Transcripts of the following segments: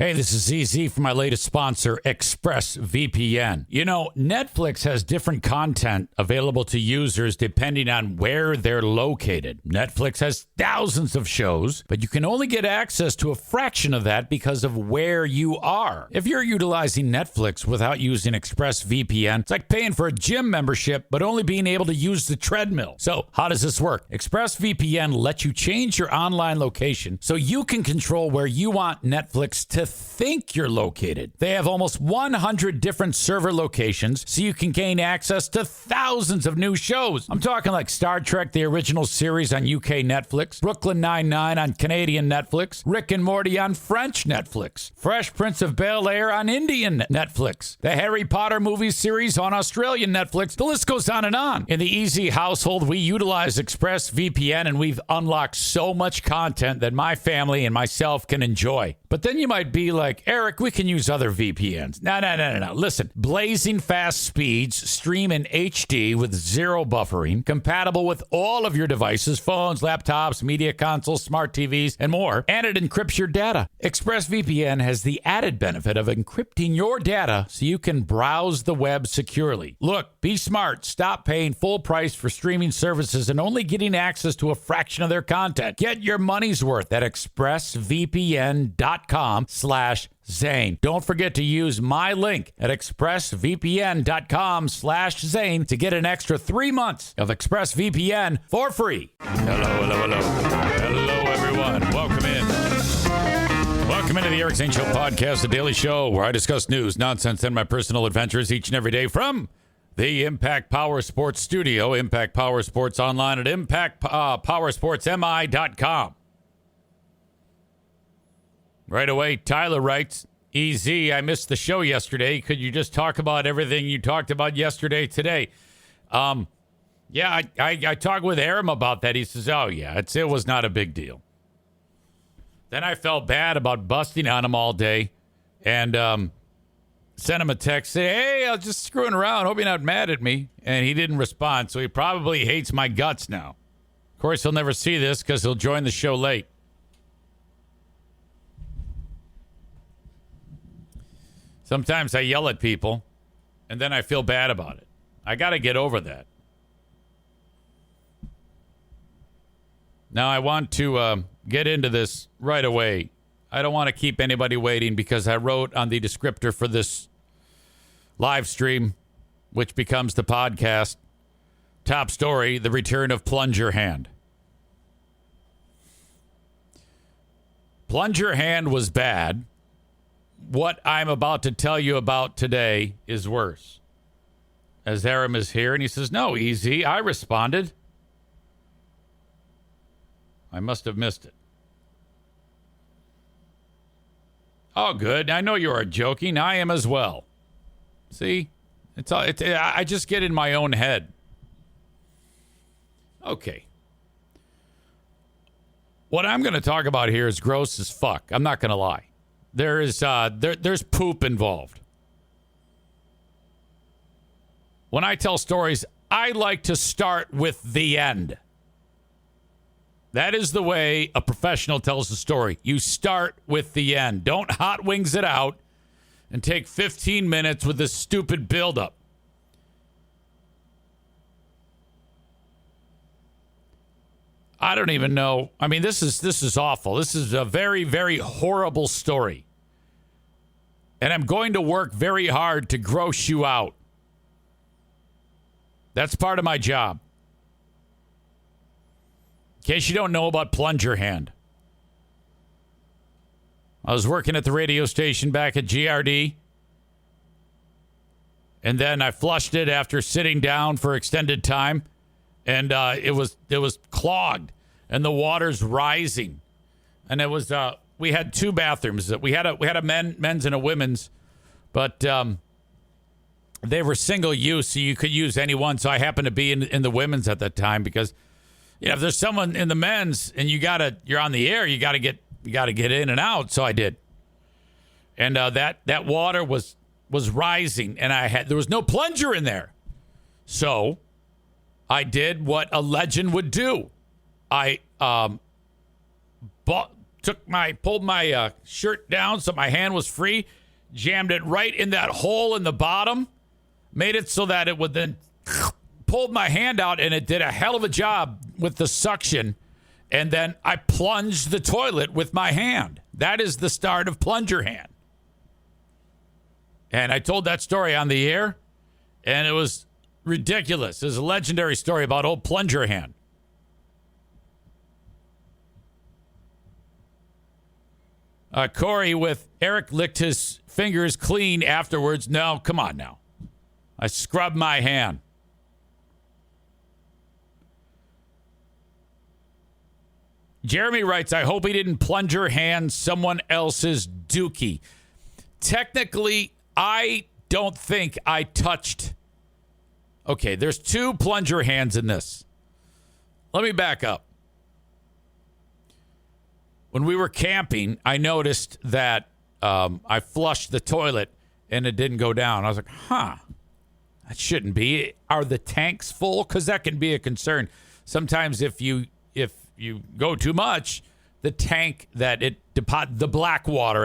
Hey, this is EZ from my latest sponsor, ExpressVPN. You know, Netflix has different content available to users depending on where they're located. Netflix has thousands of shows, but you can only get access to a fraction of that because of where you are. If you're utilizing Netflix without using ExpressVPN, it's like paying for a gym membership, but only being able to use the treadmill. So, how does this work? ExpressVPN lets you change your online location so you can control where you want Netflix to think you're located. They have almost 100 different server locations, so you can gain access to thousands of new shows. I'm talking like Star Trek, the original series on UK Netflix, Brooklyn Nine-Nine on Canadian Netflix, Rick and Morty on French Netflix, Fresh Prince of Bel-Air on Indian Netflix, the Harry Potter movie series on Australian Netflix. The list goes on and on. In the EZ household, we utilize ExpressVPN, and we've unlocked so much content that my family and myself can enjoy. But then you might be like, Eric, we can use other VPNs. No. Listen, blazing fast speeds, stream in HD with zero buffering, compatible with all of your devices, phones, laptops, media consoles, smart TVs, and more. And it encrypts your data. ExpressVPN has the added benefit of encrypting your data so you can browse the web securely. Look, be smart. Stop paying full price for streaming services and only getting access to a fraction of their content. Get your money's worth at expressvpn.com/Zane. Don't forget to use my link at expressvpn.com/Zane to get an extra 3 months of ExpressVPN for free. Hello, everyone. Welcome in. Welcome into the Eric Zane Show podcast, the daily show where I discuss news, nonsense, and my personal adventures each and every day from the Impact Power Sports studio, Impact Power Sports online at impactpowersportsmi.com. Right away, Tyler writes, EZ, I missed the show yesterday. Could you just talk about everything you talked about yesterday today? I talked with Aram about that. He says, oh, yeah, it was not a big deal. Then I felt bad about busting on him all day and sent him a text, say, hey, I was just screwing around. Hope you're not mad at me. And he didn't respond, so he probably hates my guts now. Of course, he'll never see this because he'll join the show late. Sometimes I yell at people, and then I feel bad about it. I got to get over that. Now, I want to get into this right away. I don't want to keep anybody waiting because I wrote on the descriptor for this live stream, which becomes the podcast, top story, the return of Plunger hand. Plunger hand was bad. What I'm about to tell you about today is worse. As Aram is here, and he says, no, EZ, I responded. I must have missed it. Oh, good. I know you are joking. I am as well. See? I just get in my own head. Okay. What I'm going to talk about here is gross as fuck. I'm not going to lie. There's poop involved. When I tell stories, I like to start with the end. That is the way a professional tells a story. You start with the end. Don't hot wings it out and take 15 minutes with this stupid buildup. I don't even know. I mean, this is awful. This is a very, very horrible story. And I'm going to work very hard to gross you out. That's part of my job. In case you don't know about Plunger hand. I was working at the radio station back at GRD. And then I flushed it after sitting down for extended time. And it was clogged, and the water's rising, and it was we had two bathrooms. We had a men's and a women's, but they were single use, so you could use any one. So I happened to be in the women's at that time because, if there's someone in the men's and you're on the air, you gotta get in and out. So I did, and that water was rising, and there was no plunger in there, so I did what a legend would do. I pulled my shirt down so my hand was free, jammed it right in that hole in the bottom, made it so that it would then pulled my hand out, and it did a hell of a job with the suction. And then I plunged the toilet with my hand. That is the start of Plunger hand. And I told that story on the air, and it was ridiculous. It was a legendary story about old Plunger hand. Corey with Eric licked his fingers clean afterwards. No, come on now. I scrubbed my hand. Jeremy writes, I hope he didn't plunger hand someone else's dookie. Technically, I don't think I touched. Okay, there's two plunger hands in this. Let me back up. When we were camping, I noticed that I flushed the toilet and it didn't go down. I was like, that shouldn't be. Are the tanks full? Because that can be a concern. Sometimes if you go too much, the tank that it deposit the black water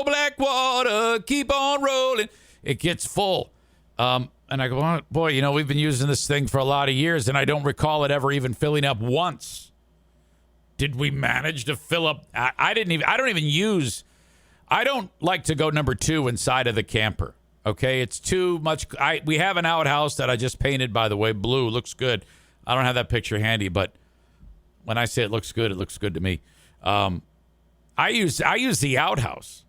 black water, keep on rolling. It gets full. And I go, oh, boy, we've been using this thing for a lot of years, and I don't recall it ever even filling up once. Did we manage to fill up? I don't like to go number 2 inside of the camper. Okay, it's too much. We have an outhouse that I just painted, by the way, blue. Looks good. I don't have that picture handy, but when I say it looks good to me. I use the outhouse.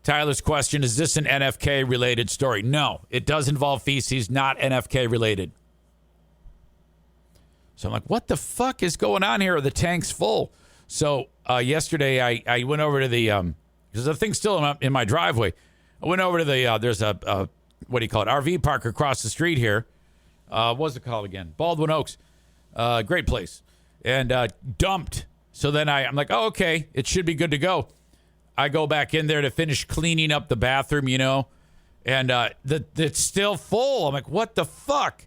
Tyler's question, is this an NFK related story? No, it does involve feces, not NFK related. So I'm like, what the fuck is going on here? The tank's full. So yesterday I went over to the, because the thing's still in my driveway. I went over to the, there's a what do you call it, RV park across the street here. What's it called again? Baldwin Oaks. Great place. And dumped. So then I'm like, oh, okay, it should be good to go. I go back in there to finish cleaning up the bathroom, and it's still full. I'm like, what the fuck?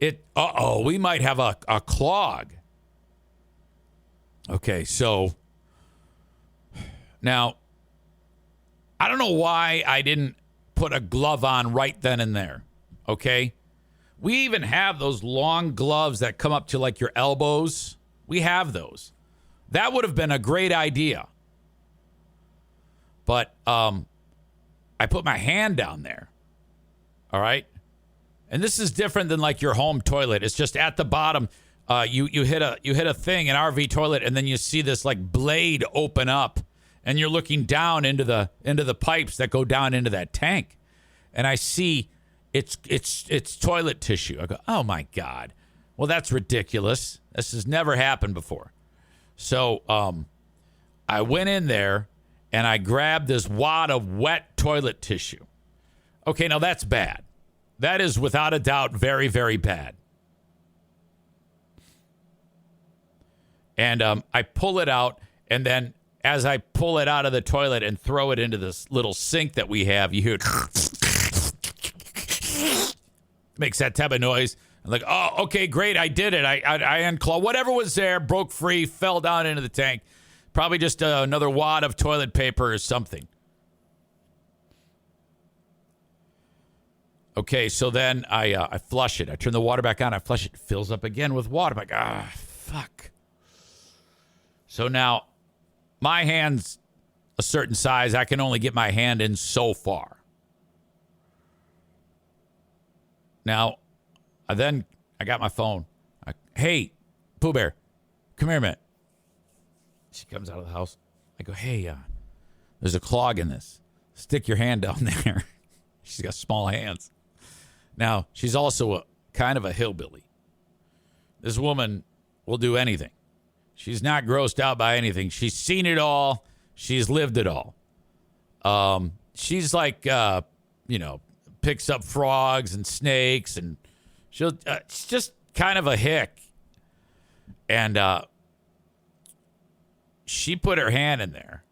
We might have a clog. Okay, so now I don't know why I didn't put a glove on right then and there. Okay. We even have those long gloves that come up to like your elbows. We have those. That would have been a great idea. But I put my hand down there. All right. And this is different than like your home toilet. It's just at the bottom. You hit a thing, an RV toilet, and then you see this like blade open up, and you're looking down into the pipes that go down into that tank, and I see it's toilet tissue. I go, oh my God, well that's ridiculous. This has never happened before. So I went in there and I grabbed this wad of wet toilet tissue. Okay, now that's bad. That is without a doubt very, very bad. And I pull it out, and then as I pull it out of the toilet and throw it into this little sink that we have, you hear it makes that type of noise. I'm like, oh, okay, great, I did it. I unclawed whatever was there, broke free, fell down into the tank. Probably just another wad of toilet paper or something. Okay, so then I flush it. I turn the water back on. I flush it. It fills up again with water. I'm like, fuck. So now my hand's a certain size. I can only get my hand in so far. Now, I got my phone. Hey, Pooh Bear, come here a minute. She comes out of the house. I go, hey, there's a clog in this. Stick your hand down there. She's got small hands. Now, she's also kind of a hillbilly. This woman will do anything. She's not grossed out by anything. She's seen it all. She's lived it all. She's like, picks up frogs and snakes, and she's just kind of a hick. And she put her hand in there,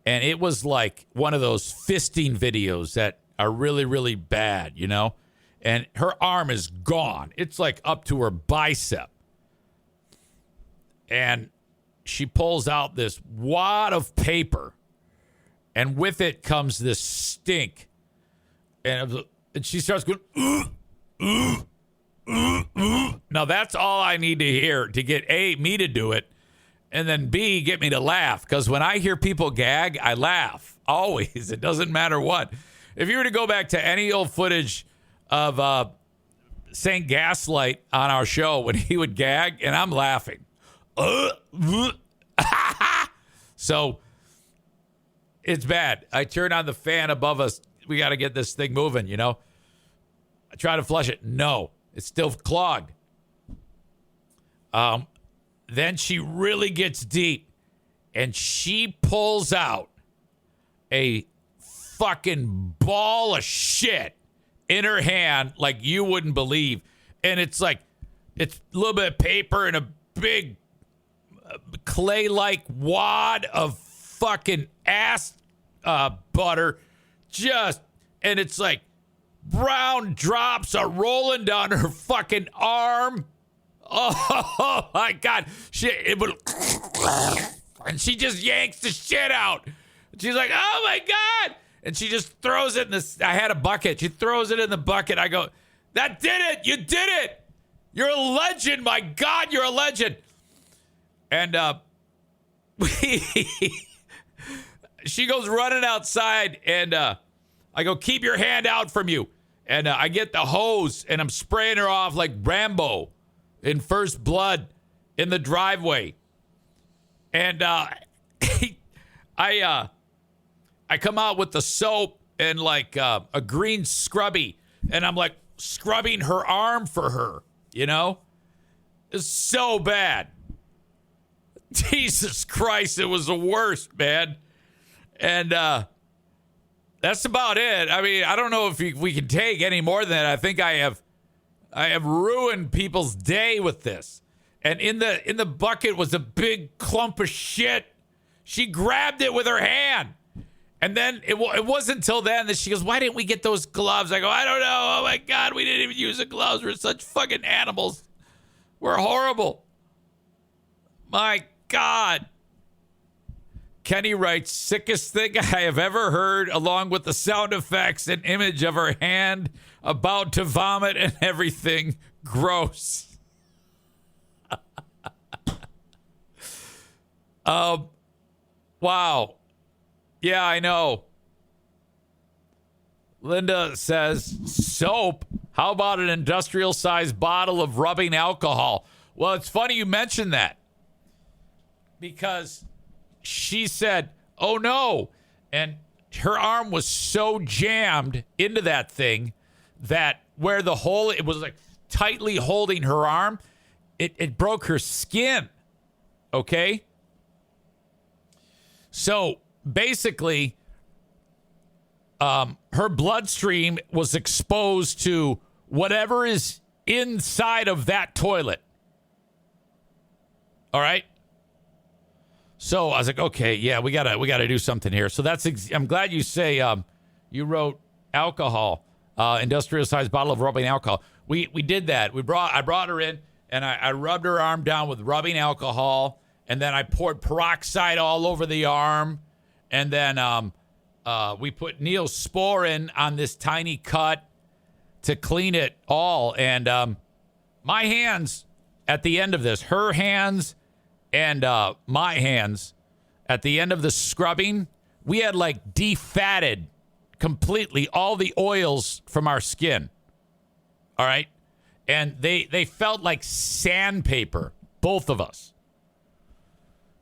and it was like one of those fisting videos that are really, really bad, and her arm is gone. It's like up to her bicep. And she pulls out this wad of paper, and with it comes this stink. And she starts going, Now, that's all I need to hear to get A, me to do it, and then B, get me to laugh. Because when I hear people gag, I laugh. Always. It doesn't matter what. If you were to go back to any old footage of St. Gaslight on our show when he would gag, and I'm laughing. So it's bad. I turn on the fan above us. We got to get this thing moving, you know. I try to flush it. No, it's still clogged. Then she really gets deep, and she pulls out a fucking ball of shit in her hand like you wouldn't believe. And it's like, it's a little bit of paper and a big clay-like wad of fucking ass butter. And it's like brown drops are rolling down her fucking arm. Oh my God. And she just yanks the shit out. She's like, oh my God. And she just throws it in this. I had a bucket. She throws it in the bucket. I go, that did it. You did it. You're a legend. My God, you're a legend. And she goes running outside, and I go, keep your hand out from you. And I get the hose, and I'm spraying her off like Rambo in First Blood in the driveway. And I come out with the soap and like a green scrubby, and I'm like scrubbing her arm for her, you know? It's so bad. Jesus Christ, it was the worst, man. And that's about it. I mean, I don't know if we can take any more than that. I think I have ruined people's day with this. And in the bucket was a big clump of shit. She grabbed it with her hand. And then it wasn't until then that she goes, why didn't we get those gloves? I go, I don't know. Oh, my God, we didn't even use the gloves. We're such fucking animals. We're horrible. My God. Kenny writes, sickest thing I have ever heard, along with the sound effects and image of her hand about to vomit and everything. Gross. Wow. Yeah, I know. Linda says, soap? How about an industrial-sized bottle of rubbing alcohol? Well, it's funny you mentioned that. Because she said, oh, no. And her arm was so jammed into that thing that where the hole, it was like tightly holding her arm, it broke her skin. Okay? So basically, her bloodstream was exposed to whatever is inside of that toilet. All right? So I was like, okay, yeah, we gotta do something here. So I'm glad you say you wrote alcohol, industrial sized bottle of rubbing alcohol. We did that. I brought her in, and I rubbed her arm down with rubbing alcohol, and then I poured peroxide all over the arm, and then we put Neosporin on this tiny cut to clean it all. And my hands at the end of this, her hands and my hands at the end of the scrubbing, we had like defatted completely all the oils from our skin. All right. And they felt like sandpaper, both of us.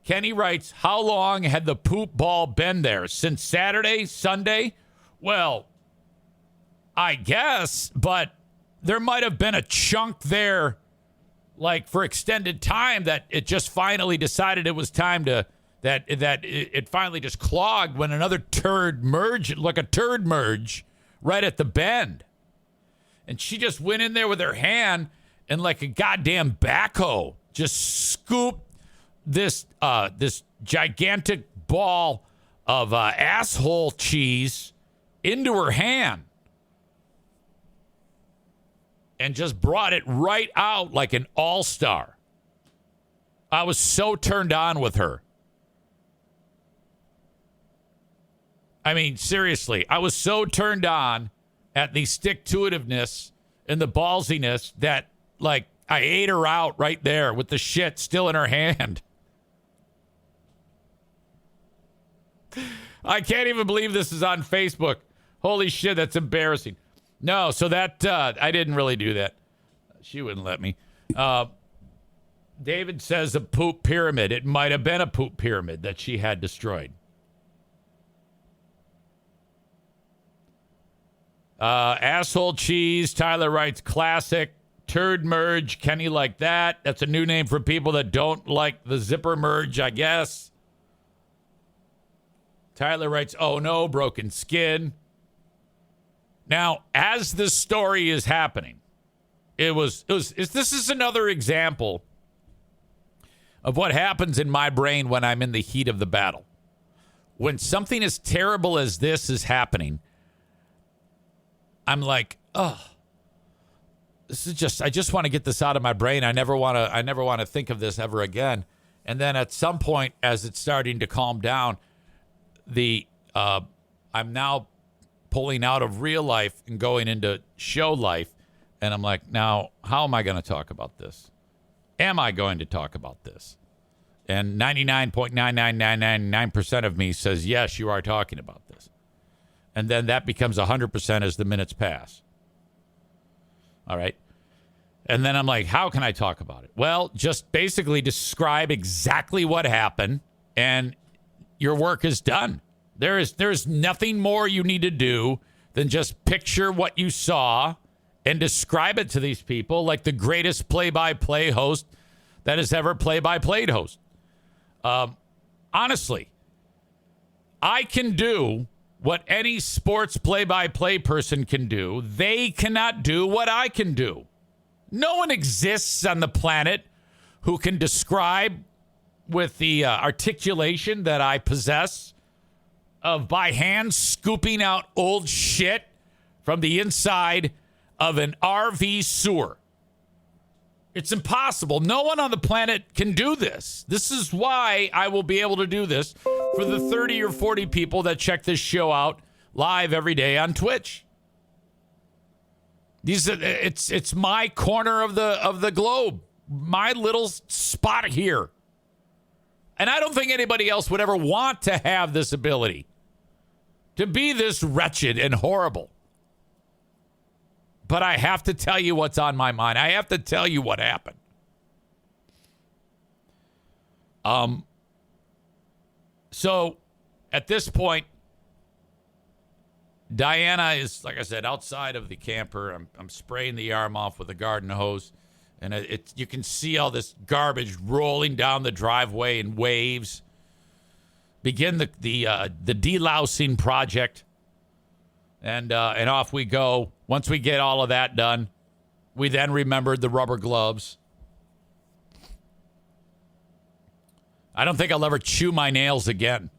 Kenny writes, how long had the poop ball been there? Since Saturday, Sunday? Well, I guess, but there might have been a chunk there like for extended time that it just finally decided it was time to, that it finally just clogged when another turd merged, like a turd merge right at the bend. And she just went in there with her hand and like a goddamn backhoe just scooped this gigantic ball of asshole cheese into her hand and just brought it right out like an all-star. I was so turned on with her. I mean, seriously, I was so turned on at the stick-to-itiveness and the ballsiness that, like, I ate her out right there with the shit still in her hand. I can't even believe this is on Facebook. Holy shit, that's embarrassing. No, so that, I didn't really do that. She wouldn't let me. David says a poop pyramid. It might have been a poop pyramid that she had destroyed. Asshole cheese. Tyler writes classic. Turd merge. Kenny like that. That's a new name for people that don't like the zipper merge, I guess. Tyler writes, oh no, broken skin. Now, as this story is happening, this is another example of what happens in my brain when I'm in the heat of the battle. When something as terrible as this is happening, I'm like, oh, I just want to get this out of my brain. I never want to think of this ever again. And then at some point, as it's starting to calm down, I'm now pulling out of real life and going into show life. And I'm like, now, how am I going to talk about this? Am I going to talk about this? And 99.99999% of me says, yes, you are talking about this. And then that becomes 100% as the minutes pass. All right. And then I'm like, how can I talk about it? Well, just basically describe exactly what happened and your work is done. There's nothing more you need to do than just picture what you saw and describe it to these people like the greatest play-by-play host that has ever play-by-played host. Honestly, I can do what any sports play-by-play person can do. They cannot do what I can do. No one exists on the planet who can describe with the articulation that I possess of by hand scooping out old shit from the inside of an RV sewer. It's impossible. No one on the planet can do this. This is why I will be able to do this for the 30 or 40 people that check this show out live every day on Twitch. It's my corner of the globe, my little spot here. And I don't think anybody else would ever want to have this ability to be this wretched and horrible. But I have to tell you what's on my mind. I have to tell you what happened. So at this point, Diana is, like I said, outside of the camper. I'm spraying the arm off with a garden hose, and you can see all this garbage rolling down the driveway in waves. Begin the delousing project, and off we go. Once we get all of that done, we then remembered the rubber gloves. I don't think I'll ever chew my nails again.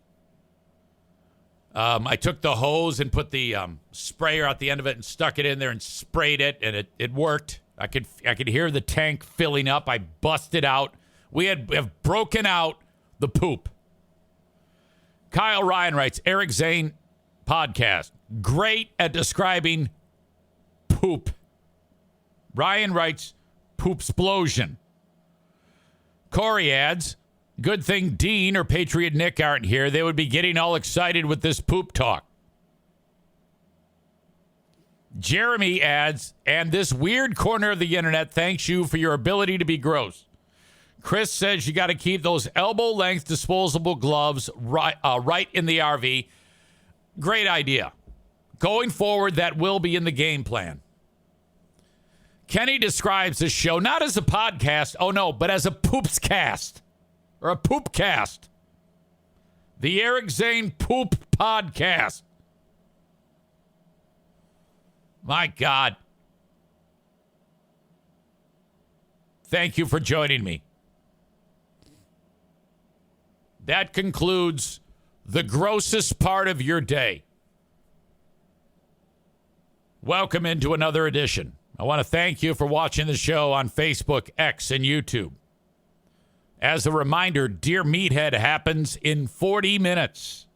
I took the hose and put the sprayer at the end of it and stuck it in there and sprayed it, and it worked. I could hear the tank filling up. I busted out. We have broken out the poop. Kyle Ryan writes, Eric Zane podcast. Great at describing poop. Ryan writes, poopsplosion. Corey adds, good thing Dean or Patriot Nick aren't here. They would be getting all excited with this poop talk. Jeremy adds, and this weird corner of the internet thanks you for your ability to be gross. Chris says you got to keep those elbow-length disposable gloves right in the RV. Great idea. Going forward, that will be in the game plan. Kenny describes this show not as a podcast, but as a poopscast. Or a poopcast. The Eric Zane Poop Podcast. My God. Thank you for joining me. That concludes the grossest part of your day. Welcome into another edition. I want to thank you for watching the show on Facebook, X, and YouTube. As a reminder, Dear Meathead happens in 40 minutes.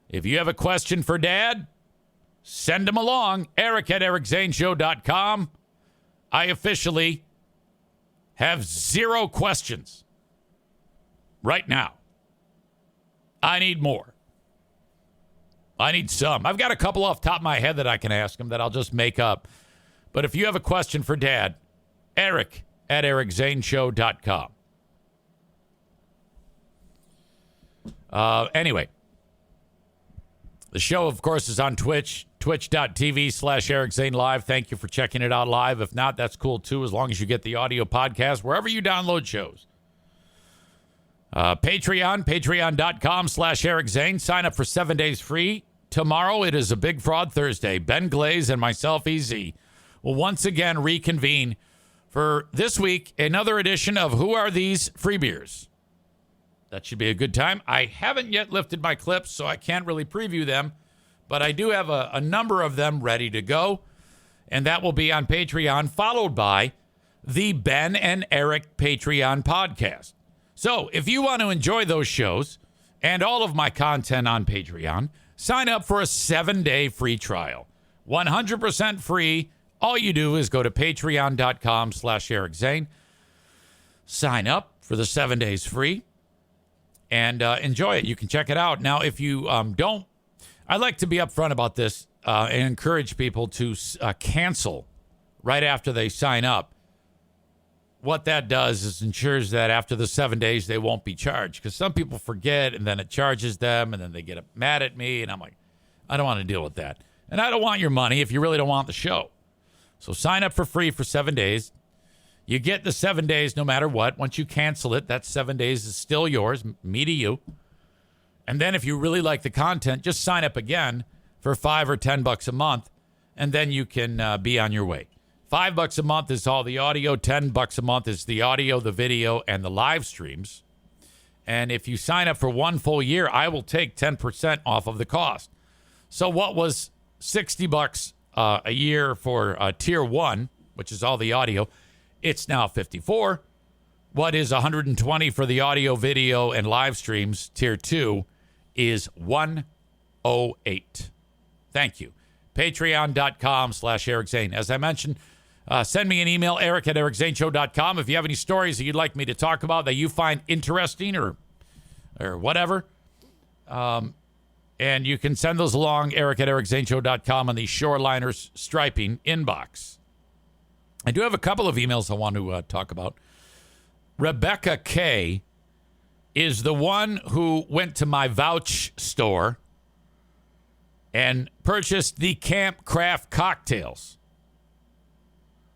If you have a question for Dad, send him along. Eric@ericzaneshow.com. I officially have 0 questions right now. I need more. I need some. I've got a couple off the top of my head that I can ask him that I'll just make up. But if you have a question for Dad, Eric@ericzaneshow.com. Anyway, the show, of course, is on Twitch, twitch.tv/Eric Zane Live. Thank you for checking it out live. If not, that's cool, too, as long as you get the audio podcast wherever you download shows. Patreon, patreon.com/Eric Zane. Sign up for 7 days free. Tomorrow, it is a Big Fraud Thursday. Ben Glaze and myself, EZ, will once again reconvene for this week, another edition of Who Are These Free Beers? That should be a good time. I haven't yet lifted my clips, so I can't really preview them, but I do have a number of them ready to go, and that will be on Patreon, followed by the Ben and Eric Patreon podcast. So if you want to enjoy those shows and all of my content on Patreon, sign up for a 7-day free trial. 100% free. All you do is go to patreon.com/Eric Zane. Sign up for the 7 days free. And enjoy it. You can check it out. Now, if you don't, I like to be upfront about this and encourage people to cancel right after they sign up. What that does is ensures that after the 7 days, they won't be charged. Because some people forget, and then it charges them, and then they get mad at me. And I'm like, I don't want to deal with that. And I don't want your money if you really don't want the show. So sign up for free for 7 days. You get the 7 days no matter what. Once you cancel it, that 7 days is still yours, me to you. And then if you really like the content, just sign up again for $5 or $10 a month, and then you can be on your way. $5 a month is all the audio. $10 a month is the audio, the video, and the live streams. And if you sign up for 1 full year, I will take 10% off of the cost. So what was $60 a year for Tier 1, which is all the audio, it's now $54. What is $120 for the audio, video, and live streams? Tier 2 is $108. Thank you. Patreon.com/Eric Zane. As I mentioned, send me an email, Eric@ericzaneshow.com. If you have any stories that you'd like me to talk about that you find interesting or whatever, and you can send those along, Eric@ericzaneshow.com on the Shoreliners Striping inbox. I do have a couple of emails I want to talk about. Rebecca K. is the one who went to my Vouch store and purchased the Camp Craft cocktails.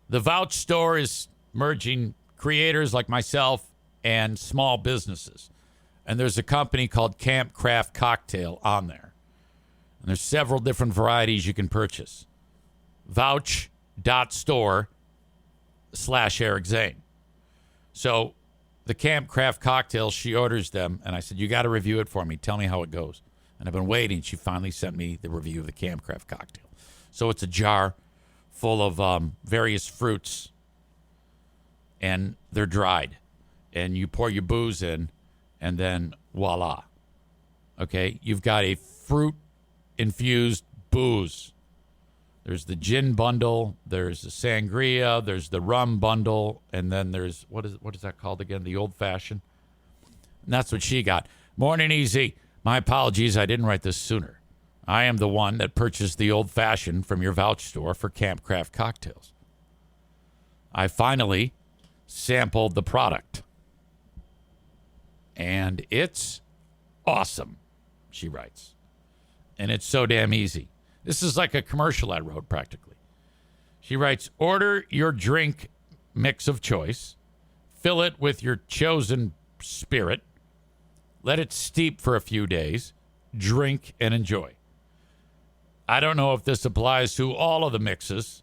The Vouch store is merging creators like myself and small businesses. And there's a company called Camp Craft Cocktail on there. And there's several different varieties you can purchase. Vouch.store/Eric Zane. So the Camp Craft cocktails, she orders them, and I said, you got to review it for me. Tell me how it goes. And I've been waiting. She finally sent me the review of the Camp Craft cocktail. So it's a jar full of various fruits, and they're dried. And you pour your booze in, and then voila. Okay, you've got a fruit-infused booze. There's the gin bundle, there's the sangria, there's the rum bundle, and then there's, what is that called again? The old-fashioned? And that's what she got. Morning, Easy. My apologies, I didn't write this sooner. I am the one that purchased the old-fashioned from your Vouch store for Camp Craft cocktails. I finally sampled the product. And it's awesome, she writes. And it's so damn easy. This is like a commercial I wrote, practically. She writes, order your drink mix of choice. Fill it with your chosen spirit. Let it steep for a few days. Drink and enjoy. I don't know if this applies to all of the mixes,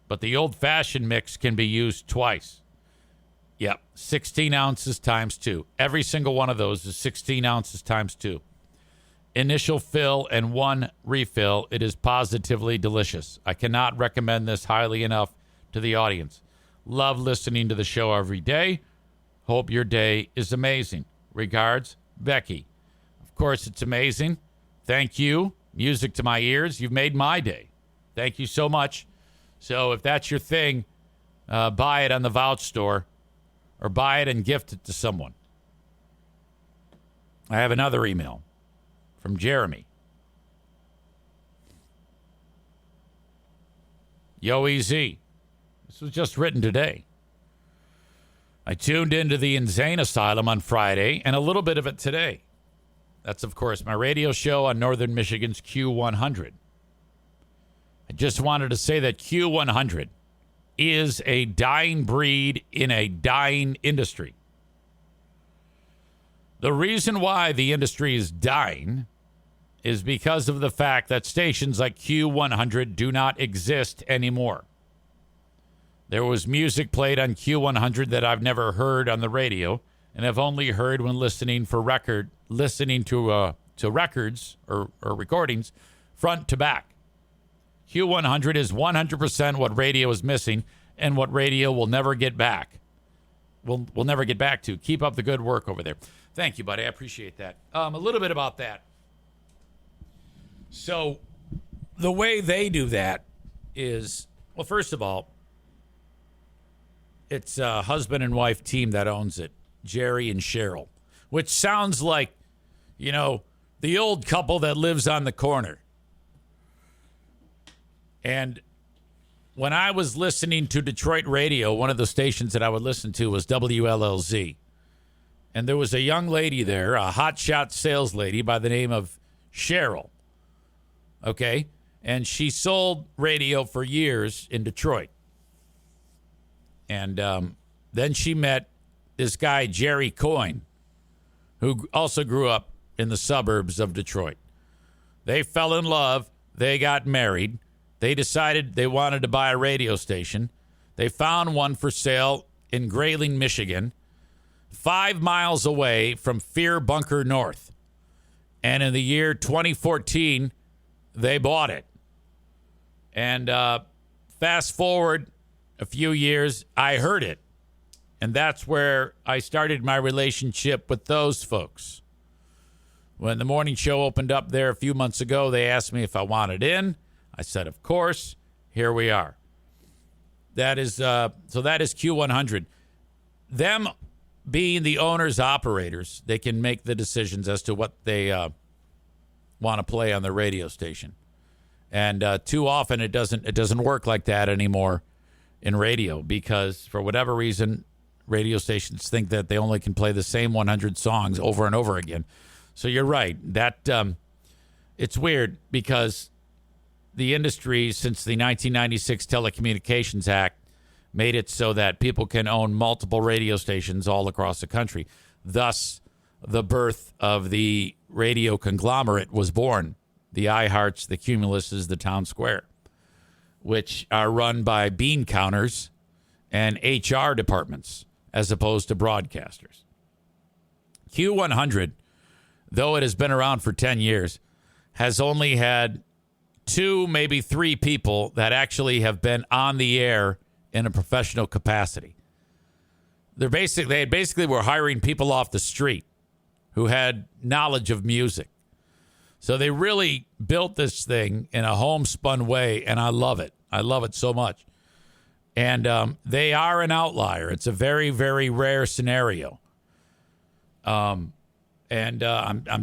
but the old-fashioned mix can be used twice. Yep, 16 ounces times 2. Every single one of those is 16 ounces times 2. Initial fill and 1 refill. It is positively delicious. I cannot recommend this highly enough to the audience. Love listening to the show every day. Hope your day is amazing. Regards, Becky. Of course, it's amazing. Thank you. Music to my ears. You've made my day. Thank you so much. So if that's your thing, buy it on the Vouch store or buy it and gift it to someone. I have another email from Jeremy. Yo, EZ. This was just written today. I tuned into the Insane Asylum on Friday and a little bit of it today. That's, of course, my radio show on Northern Michigan's Q100. I just wanted to say that Q100 is a dying breed in a dying industry. The reason why the industry is dying is because of the fact that stations like Q100 do not exist anymore. There was music played on Q100 that I've never heard on the radio, and I've only heard when listening to records or recordings front to back. Q100 is 100% what radio is missing and what radio will never get back. We'll never get back to. Keep up the good work over there. Thank you, buddy. I appreciate that. A little bit about that. So the way they do that is, well, first of all, it's a husband and wife team that owns it, Jerry and Cheryl, which sounds like, the old couple that lives on the corner. And when I was listening to Detroit radio, one of the stations that I would listen to was WLLZ. And there was a young lady there, a hotshot sales lady by the name of Cheryl. Okay? And she sold radio for years in Detroit. And then she met this guy, Jerry Coyne, who also grew up in the suburbs of Detroit. They fell in love. They got married. They decided they wanted to buy a radio station. They found one for sale in Grayling, Michigan, 5 miles away from Fear Bunker North. And in the year 2014, they bought it. And fast forward a few years, I heard it. And that's where I started my relationship with those folks. When the morning show opened up there a few months ago, they asked me if I wanted in. I said, of course. Here we are. That is Q100. Them being the owners, operators, they can make the decisions as to what they want to play on the radio station. And too often it doesn't work like that anymore in radio, because for whatever reason, radio stations think that they only can play the same 100 songs over and over again. So you're right. That it's weird because the industry, since the 1996 Telecommunications Act, made it so that people can own multiple radio stations all across the country. Thus, the birth of the radio conglomerate was born. The iHearts, the Cumuluses, the Town Square, which are run by bean counters and HR departments as opposed to broadcasters. Q100, though it has been around for 10 years, has only had 2, maybe 3 people that actually have been on the air in a professional capacity. They basically were hiring people off the street who had knowledge of music. So they really built this thing in a homespun way, and I love it. I love it so much. And they are an outlier. It's a very, very rare scenario. I'm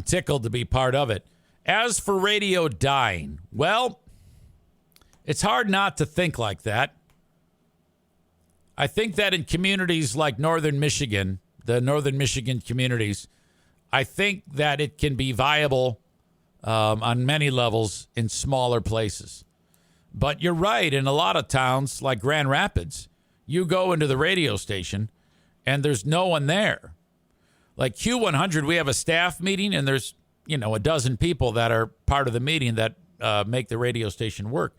tickled to be part of it. As for radio dying, well, it's hard not to think like that. I think that in communities like Northern Michigan, the Northern Michigan communities, I think that it can be viable on many levels in smaller places. But you're right. In a lot of towns like Grand Rapids, you go into the radio station and there's no one there. Like Q100, we have a staff meeting and there's, a dozen people that are part of the meeting that make the radio station work.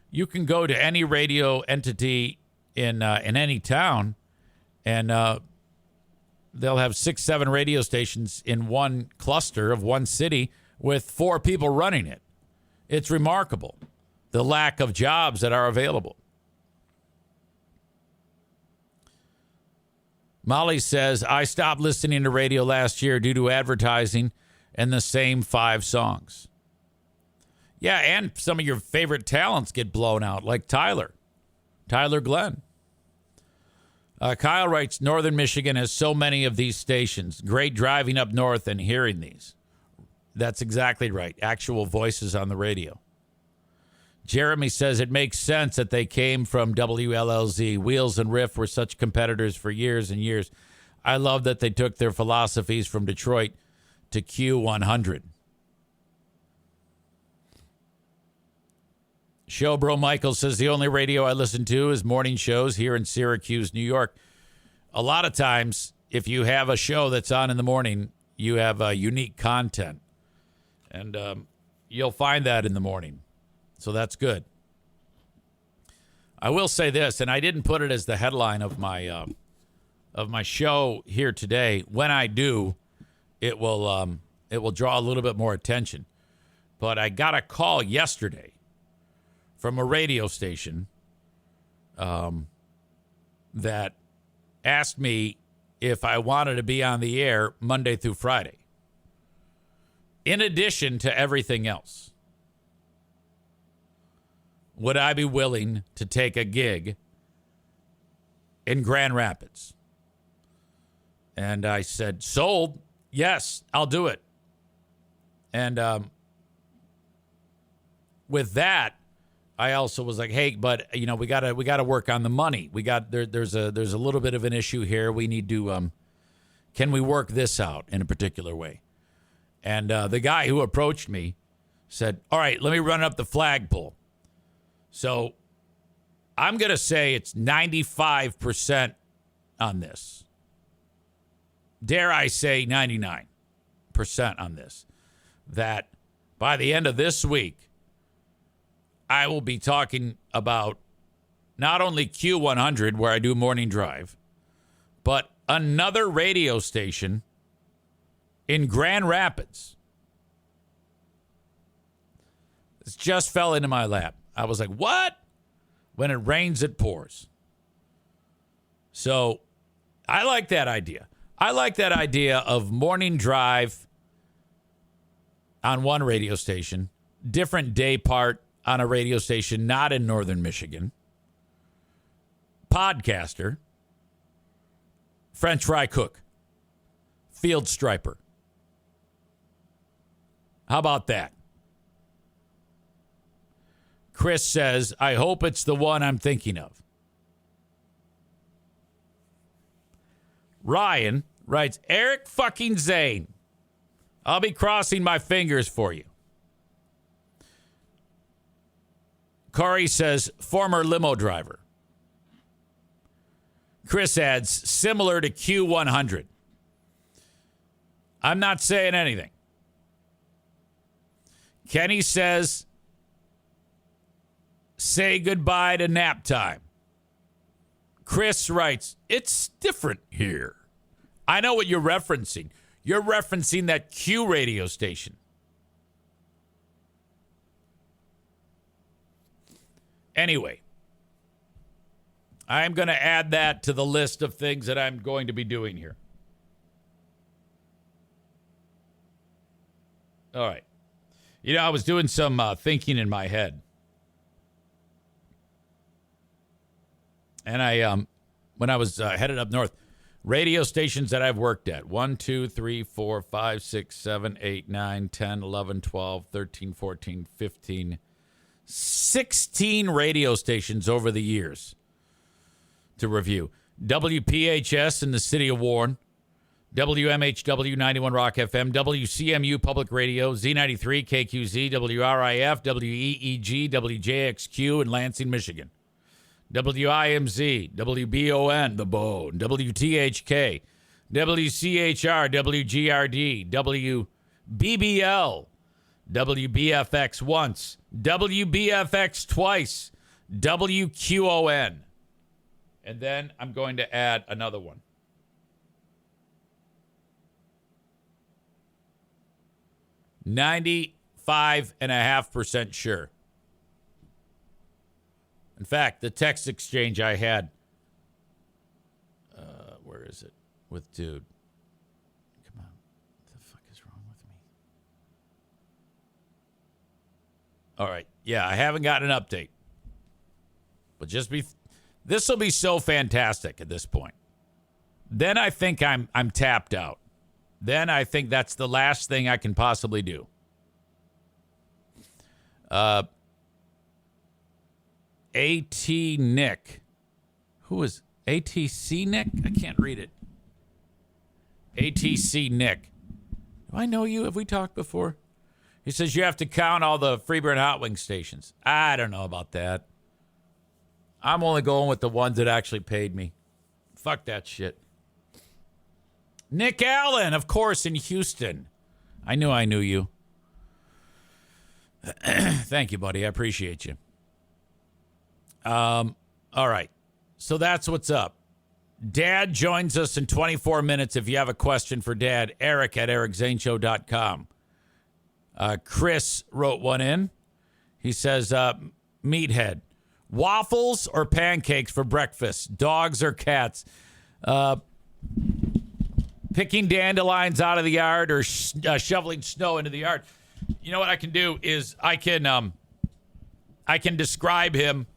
You can go to any radio entity in any town and they'll have 6-7 radio stations in one cluster of one city with 4 people running it. It's remarkable, the lack of jobs that are available. Molly says, I stopped listening to radio last year due to advertising and the same 5 songs. Yeah, and some of your favorite talents get blown out, like Tyler Glenn. Kyle writes, Northern Michigan has so many of these stations. Great driving up north and hearing these. That's exactly right. Actual voices on the radio. Jeremy says it makes sense that they came from WLLZ. Wheels and Riff were such competitors for years and years. I love that they took their philosophies from Detroit to Q100. Showbro Michael says the only radio I listen to is morning shows here in Syracuse, New York. A lot of times, if you have a show that's on in the morning, you have unique content. And you'll find that in the morning. So that's good. I will say this, and I didn't put it as the headline of my show here today. When I do, it will draw a little bit more attention. But I got a call yesterday from a radio station that asked me if I wanted to be on the air Monday through Friday, in addition to everything else. Would I be willing to take a gig in Grand Rapids? And I said, sold. Yes, I'll do it. And with that, I also was like, hey, but we gotta work on the money. There's a little bit of an issue here. We need to can we work this out in a particular way? And the guy who approached me said, all right, let me run up the flagpole. So I'm going to say it's 95% on this. Dare I say 99% on this. That by the end of this week, I will be talking about not only Q100, where I do morning drive, but another radio station in Grand Rapids. It just fell into my lap. I was like, what? When it rains, it pours. So I like that idea. I like that idea of morning drive on one radio station, different day part on a radio station not in Northern Michigan, podcaster, French fry cook, field striper. How about that? Chris says, I hope it's the one I'm thinking of. Ryan writes, Eric fucking Zane. I'll be crossing my fingers for you. Corey says, former limo driver. Chris adds, similar to Q100. I'm not saying anything. Kenny says, say goodbye to nap time. Chris writes, it's different here. I know what you're referencing. You're referencing that Q radio station. Anyway, I'm going to add that to the list of things that I'm going to be doing here. All right. I was doing some thinking in my head. And I, when I was headed up north, radio stations that I've worked at, 1, 2, 3, 4, 5, 6, 7, 8, 9, 10, 11, 12, 13, 14, 15, 16 radio stations over the years to review. WPHS in the city of Warren, WMHW 91 Rock FM, WCMU Public Radio, Z93, KQZ, WRIF, WEEG, WJXQ in Lansing, Michigan. WIMZ, WBON, The Bone, WTHK, WCHR, WGRD, WBBL, WBFX once, WBFX twice, WQON. And then I'm going to add another one. 95.5% sure. In fact, the text exchange I had, where is it? With dude. Come on. What the fuck is wrong with me? All right. Yeah, I haven't gotten an update. But this will be so fantastic at this point. Then I think I'm tapped out. Then I think that's the last thing I can possibly do. AT Nick. Who is ATC Nick? I can't read it. ATC Nick. Do I know you? Have we talked before? He says you have to count all the Freeburn Hot Wing stations. I don't know about that. I'm only going with the ones that actually paid me. Fuck that shit. Nick Allen, of course, in Houston. I knew you. Thank you, buddy. I appreciate you. All right. So that's what's up. Dad joins us in 24 minutes. If you have a question for Dad, Eric at ericzaneshow.com. Chris wrote one in. He says, Meathead, waffles or pancakes for breakfast? Dogs or cats? Picking dandelions out of the yard or shoveling snow into the yard. You know what I can do is I can describe him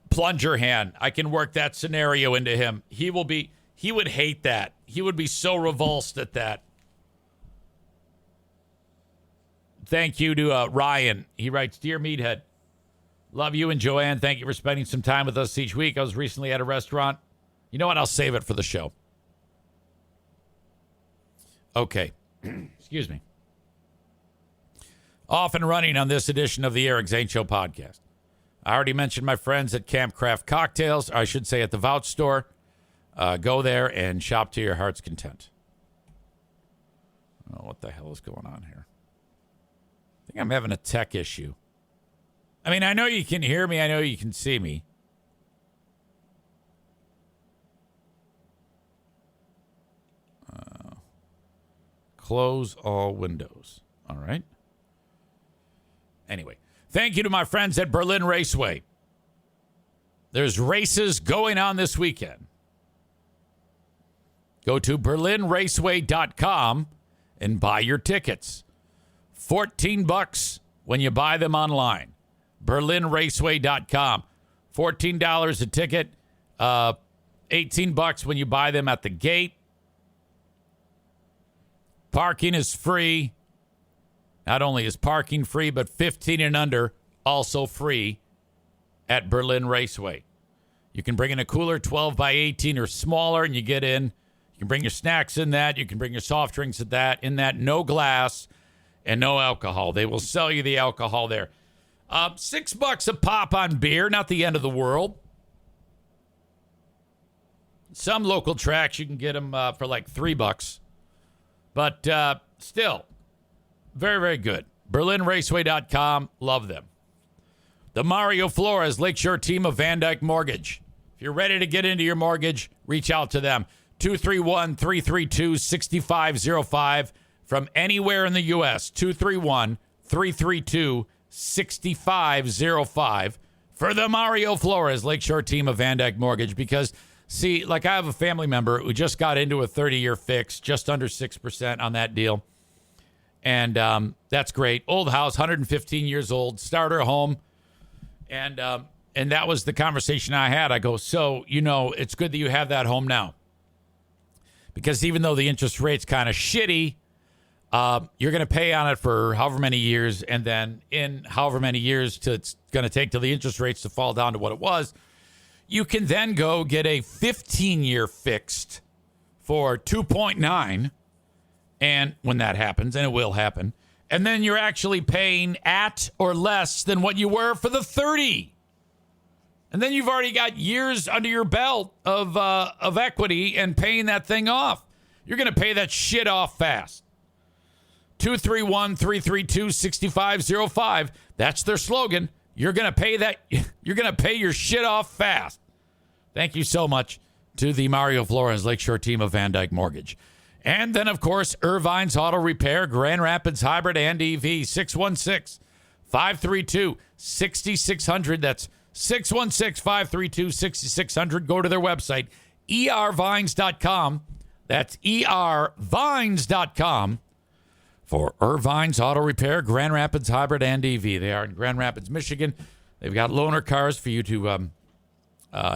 plunger hand. I can work that scenario into him. He would hate that. He would be so revulsed at that. Thank you to Ryan. He writes, Dear Meathead, love you and Joanne. Thank you for spending some time with us each week. I was recently at a restaurant. You know what? I'll save it for the show. Okay. Excuse me. Off and running on this edition of the Eric Zane Show podcast. I already mentioned my friends at Camp Craft Cocktails. Or I should say at the Vouch Store. Go there and shop to your heart's content. Oh, what the hell is going on here? I think I'm having a tech issue. I mean, I know you can hear me. I know you can see me. Close all windows. All right. Anyway, thank you to my friends at Berlin Raceway. There's races going on this weekend. Go to berlinraceway.com and buy your tickets. $14 when you buy them online. berlinraceway.com. $14 a ticket. $18 when you buy them at the gate. Parking is free. Not only is parking free, but 15 and under also free at Berlin Raceway. You can bring in a cooler 12 by 18 or smaller, and you get in. You can bring your snacks in that. You can bring your soft drinks in that. No glass and no alcohol. They will sell you the alcohol there. $6 a pop on beer. Not the end of the world. Some local tracks, you can get them for like $3. But still, very, very good. BerlinRaceway.com. Love them. The Mario Flores Lakeshore team of Van Dyke Mortgage. If you're ready to get into your mortgage, reach out to them. 231-332-6505 from anywhere in the U.S. 231-332-6505 for the Mario Flores Lakeshore team of Van Dyke Mortgage. Because, see, like I have a family member who just got into a 30-year fix, just under 6% on that deal. And that's great. Old house, 115 years old, starter home. And that was the conversation I had. I go, so, it's good that you have that home now. Because even though the interest rate's kind of shitty, you're going to pay on it for however many years. And then in however many years it's going to take till the interest rates to fall down to what it was, you can then go get a 15-year fixed for 2.9. And when that happens, and it will happen, and then you're actually paying at or less than what you were for the 30. And then you've already got years under your belt of equity and paying that thing off. You're going to pay that shit off fast. 231-332-6505. That's their slogan. You're going to pay that. You're going to pay your shit off fast. Thank you so much to the Mario Flores Lakeshore team of Van Dyke Mortgage. And then, of course, Irvine's Auto Repair, Grand Rapids Hybrid and EV, 616-532-6600. That's 616-532-6600. Go to their website, ervines.com. That's ervines.com for Irvine's Auto Repair, Grand Rapids Hybrid and EV. They are in Grand Rapids, Michigan. They've got loaner cars for you to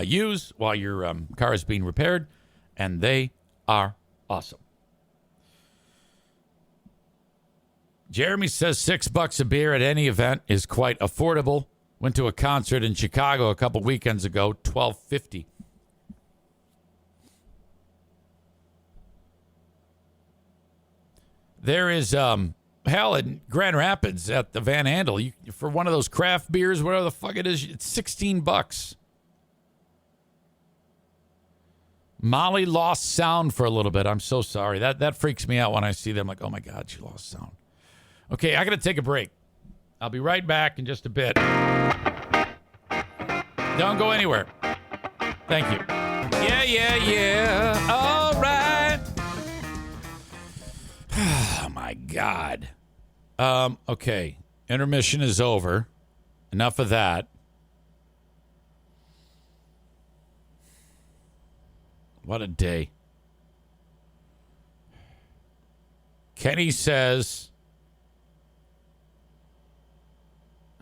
use while your car is being repaired, and they are awesome. Jeremy says $6 a beer at any event is quite affordable. Went to a concert in Chicago a couple weekends ago, $12.50. There is hell in Grand Rapids at the Van Andel. For one of those craft beers, whatever the fuck it is, it's $16. Molly lost sound for a little bit. I'm so sorry. That freaks me out when I see them. Like, oh my God, she lost sound. Okay, I got to take a break. I'll be right back in just a bit. Don't go anywhere. Thank you. Yeah. All right. Oh, my God. Okay. Intermission is over. Enough of that. What a day. Kenny says...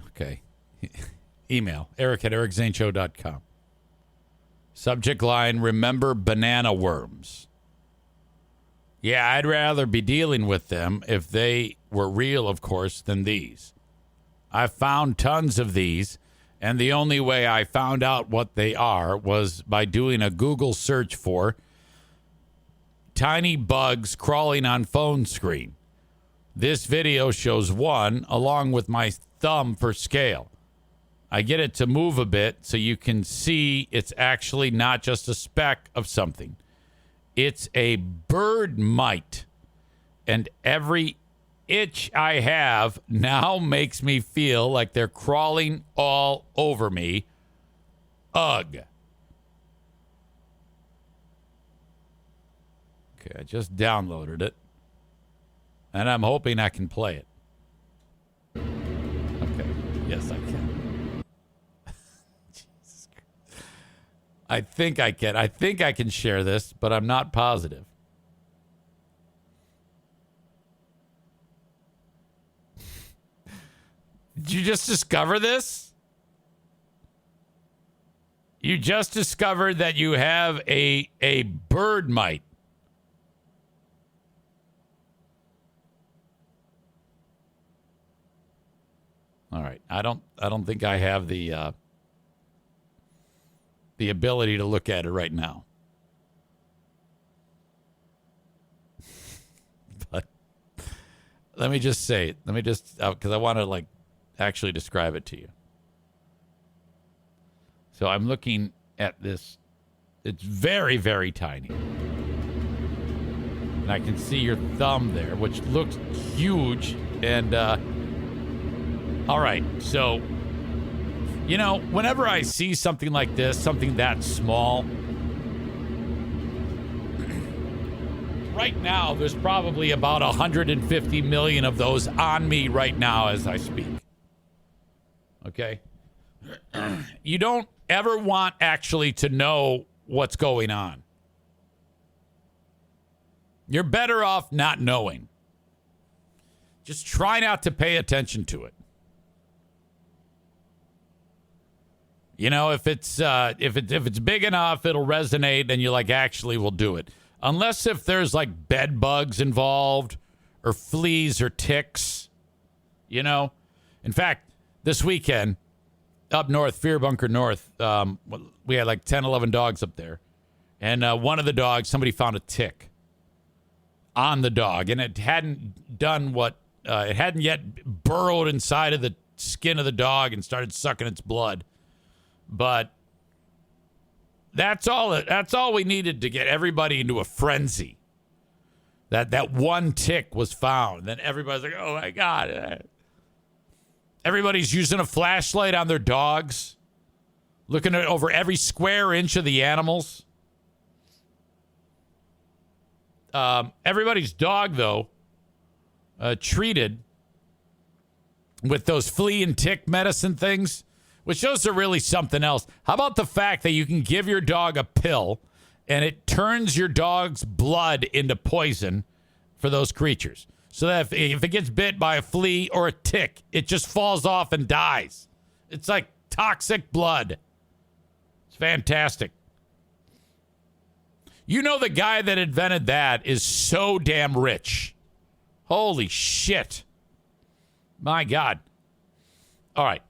Okay. Email, eric@ericzaneshow.com. Subject line, remember banana worms. Yeah, I'd rather be dealing with them if they were real, of course, than these. I found tons of these, and the only way I found out what they are was by doing a Google search for tiny bugs crawling on phone screen. This video shows one, along with my thumb for scale. I get it to move a bit so you can see it's actually not just a speck of something. It's a bird mite, and every itch I have now makes me feel like they're crawling all over me. Ugh. Okay, I just downloaded it, and I'm hoping I can play it. Okay, yes, I can. Jesus Christ. I think I can. I think I can share this, but I'm not positive. Did you just discover this? You just discovered that you have a bird mite. All right. I don't think I have the ability to look at it right now. But let me just say it. Let me just, because I want to actually describe it to you. So I'm looking at this. It's very, very tiny. And I can see your thumb there, which looks huge. And, all right. So, whenever I see something like this, something that small, right now, there's probably about 150 million of those on me right now as I speak. Okay? You don't ever want actually to know what's going on. You're better off not knowing. Just try not to pay attention to it. If it's big enough, it'll resonate, and you actually will do it. Unless if there's bed bugs involved, or fleas or ticks, In fact, this weekend, up north, Fear Bunker North, we had 10, 11 dogs up there. And one of the dogs, somebody found a tick on the dog. And it hadn't done it hadn't yet burrowed inside of the skin of the dog and started sucking its blood. But that's all we needed to get everybody into a frenzy. That one tick was found. Then everybody's like, oh, my God. Everybody's using a flashlight on their dogs, looking at over every square inch of the animals. Everybody's dog, though, treated with those flea and tick medicine things, which those are really something else. How about the fact that you can give your dog a pill, and it turns your dog's blood into poison for those creatures. So that if it gets bit by a flea or a tick, it just falls off and dies. It's like toxic blood. It's fantastic. You know, the guy that invented that is so damn rich. Holy shit. My God. All right.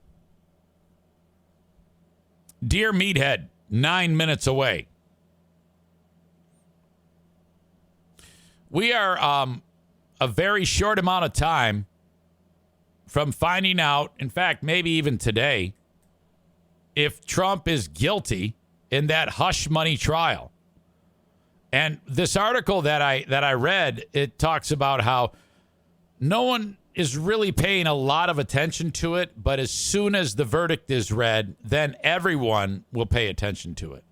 Dear Meathead, 9 minutes away. We are a very short amount of time from finding out, in fact, maybe even today, if Trump is guilty in that hush money trial. And this article that I read, it talks about how no one is really paying a lot of attention to it, but as soon as the verdict is read, then everyone will pay attention to it.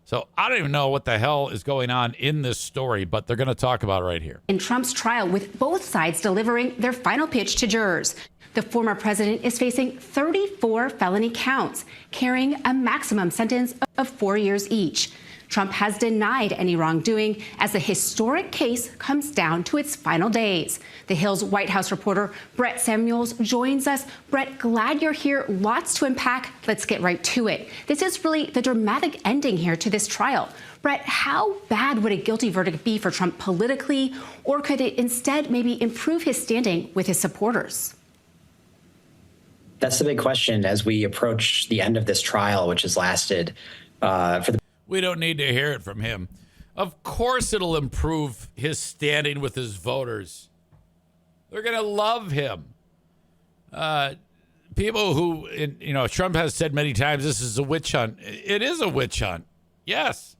So I don't even know what the hell is going on in this story, but they're going to talk about it right here. In Trump's trial, with both sides delivering their final pitch to jurors, the former president is facing 34 felony counts, carrying a maximum sentence of 4 years each. Trump has denied any wrongdoing as the historic case comes down to its final days. The Hill's White House reporter Brett Samuels joins us. Brett, glad you're here. Lots to unpack. Let's get right to it. This is really the dramatic ending here to this trial. Brett, how bad would a guilty verdict be for Trump politically, or could it instead maybe improve his standing with his supporters? That's the big question as we approach the end of this trial, which has lasted for the. We don't need to hear it from him. Of course it'll improve his standing with his voters. They're going to love him. People who, Trump has said many times, this is a witch hunt. It is a witch hunt. Yes.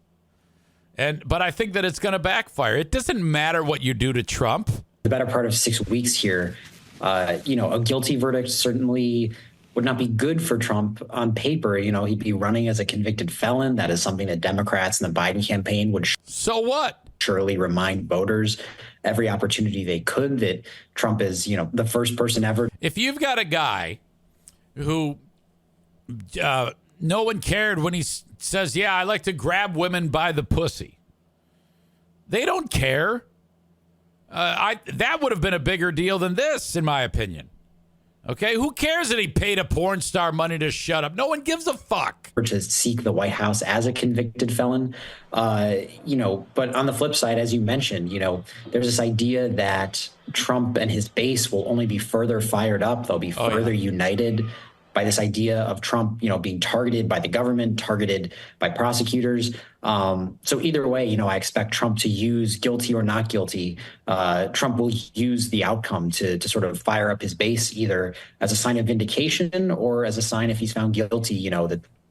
But I think that it's going to backfire. It doesn't matter what you do to Trump. The better part of 6 weeks here, a guilty verdict certainly would not be good for Trump on paper. He'd be running as a convicted felon. That is something that Democrats in the Biden campaign would so what? Surely remind voters every opportunity they could that Trump is, the first person ever. If you've got a guy who no one cared when he says, yeah, I like to grab women by the pussy. They don't care. That would have been a bigger deal than this, in my opinion. Okay, who cares that he paid a porn star money to shut up? No one gives a fuck. To seek the White House as a convicted felon, but on the flip side, as you mentioned, there's this idea that Trump and his base will only be further fired up. They'll be further united by this idea of Trump, being targeted by the government, targeted by prosecutors. So either way, I expect Trump to use guilty or not guilty. Trump will use the outcome to sort of fire up his base, either as a sign of vindication or as a sign, if he's found guilty,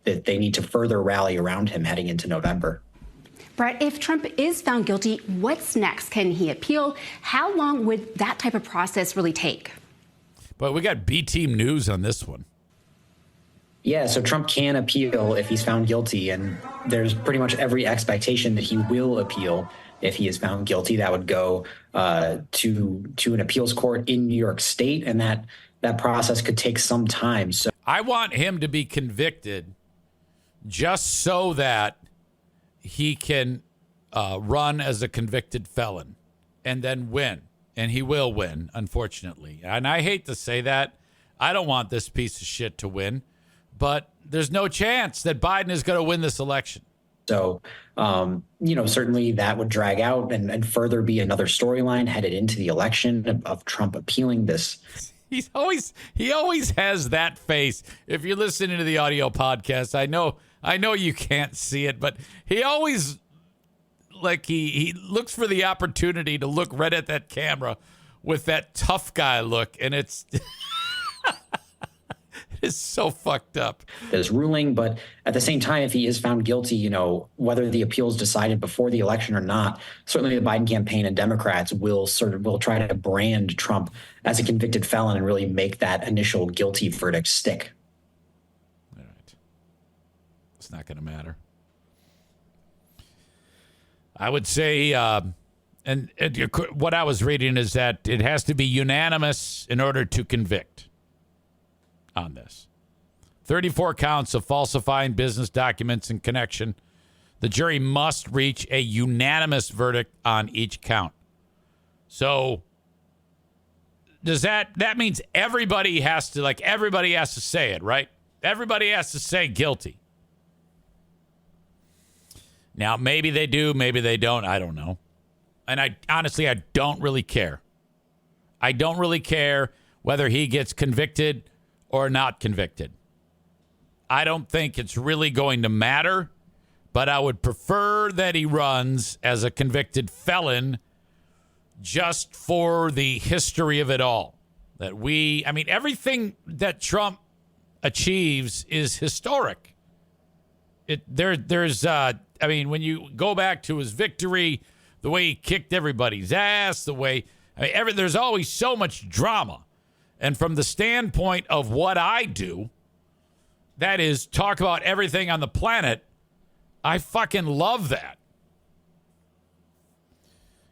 that they need to further rally around him heading into November. Brett, if Trump is found guilty, what's next? Can he appeal? How long would that type of process really take? But we got B-team news on this one. Yeah, so Trump can appeal if he's found guilty, and there's pretty much every expectation that he will appeal if he is found guilty. That would go to an appeals court in New York State, and that process could take some time. So I want him to be convicted just so that he can run as a convicted felon and then win. And he will win, unfortunately. And I hate to say that. I don't want this piece of shit to win. But there's no chance that Biden is going to win this election. So, certainly that would drag out and further be another storyline headed into the election of Trump appealing this. He always has that face. If you're listening to the audio podcast, I know you can't see it, but he always he looks for the opportunity to look right at that camera with that tough guy look, and it's is so fucked up. This ruling, but at the same time, if he is found guilty, whether the appeal is decided before the election or not, certainly the Biden campaign and Democrats will try to brand Trump as a convicted felon and really make that initial guilty verdict stick. All right. It's not going to matter. I would say, and what I was reading is that it has to be unanimous in order to convict on this. 34 counts of falsifying business documents in connection The jury must reach a unanimous verdict on each count. So does that means everybody has to say it, right? Everybody has to say guilty. Now, maybe they do, maybe they don't. I don't know. And I don't really care. I don't really care whether he gets convicted or not convicted. I don't think it's really going to matter, but I would prefer that he runs as a convicted felon just for the history of it all. Everything that Trump achieves is historic. When you go back to his victory, the way he kicked everybody's ass, there's always so much drama. And from the standpoint of what I do, that is talk about everything on the planet, I fucking love that.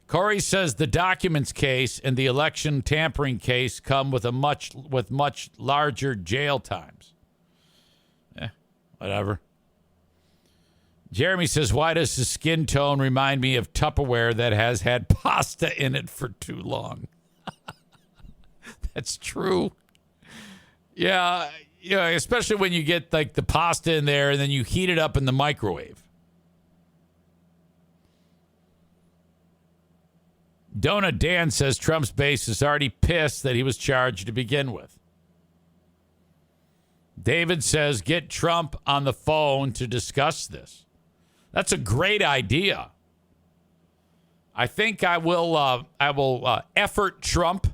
Corey says the documents case and the election tampering case come with much larger jail times. Whatever. Jeremy says, why does his skin tone remind me of Tupperware that has had pasta in it for too long? That's true. Yeah, especially when you get like the pasta in there and then you heat it up in the microwave. Donut Dan says Trump's base is already pissed that he was charged to begin with. David says get Trump on the phone to discuss this. That's a great idea. I think I will effort Trump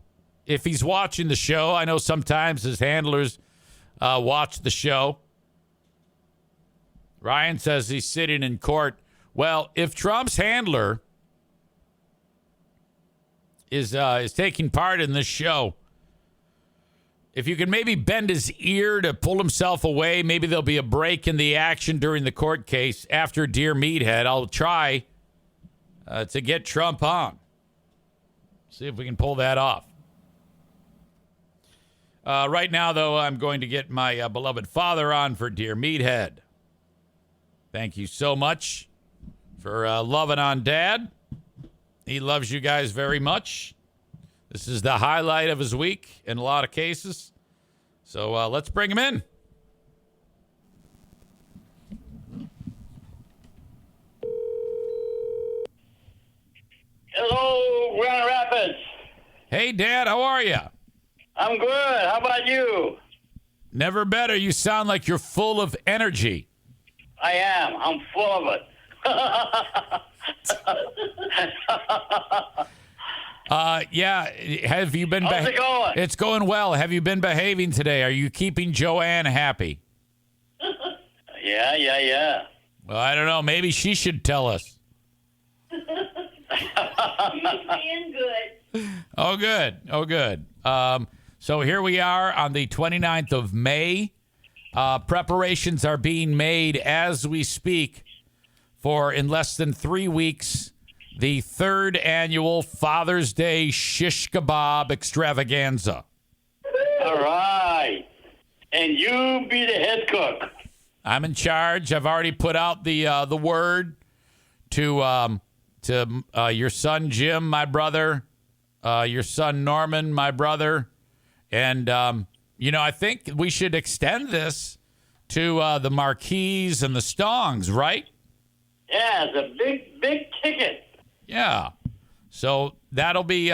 if he's watching the show. I know sometimes his handlers watch the show. Ryan says he's sitting in court. Well, if Trump's handler is taking part in this show, if you can maybe bend his ear to pull himself away, maybe there'll be a break in the action during the court case after Dear Meathead. I'll try to get Trump on. See if we can pull that off. Right now, though, I'm going to get my beloved father on for Dear Meathead. Thank you so much for loving on Dad. He loves you guys very much. This is the highlight of his week in a lot of cases. So let's bring him in. Hello, Grand Rapids. Hey, Dad, how are you? I'm good. How about you? Never better. You sound like you're full of energy. I am. I'm full of it. Yeah. Have you been? How's it going? It's going well. Have you been behaving today? Are you keeping Joanne happy? Yeah. Well, I don't know. Maybe she should tell us. She's being good. Oh, good. So here we are on the 29th of May. Preparations are being made as we speak for, in less than 3 weeks, the third annual Father's Day shish kebab extravaganza. All right. And you be the head cook. I'm in charge. I've already put out the word to your son Jim, my brother, your son Norman, my brother, and I think we should extend this to the Marquis and the Stongs, right? Yeah, it's a big ticket. Yeah. So that'll be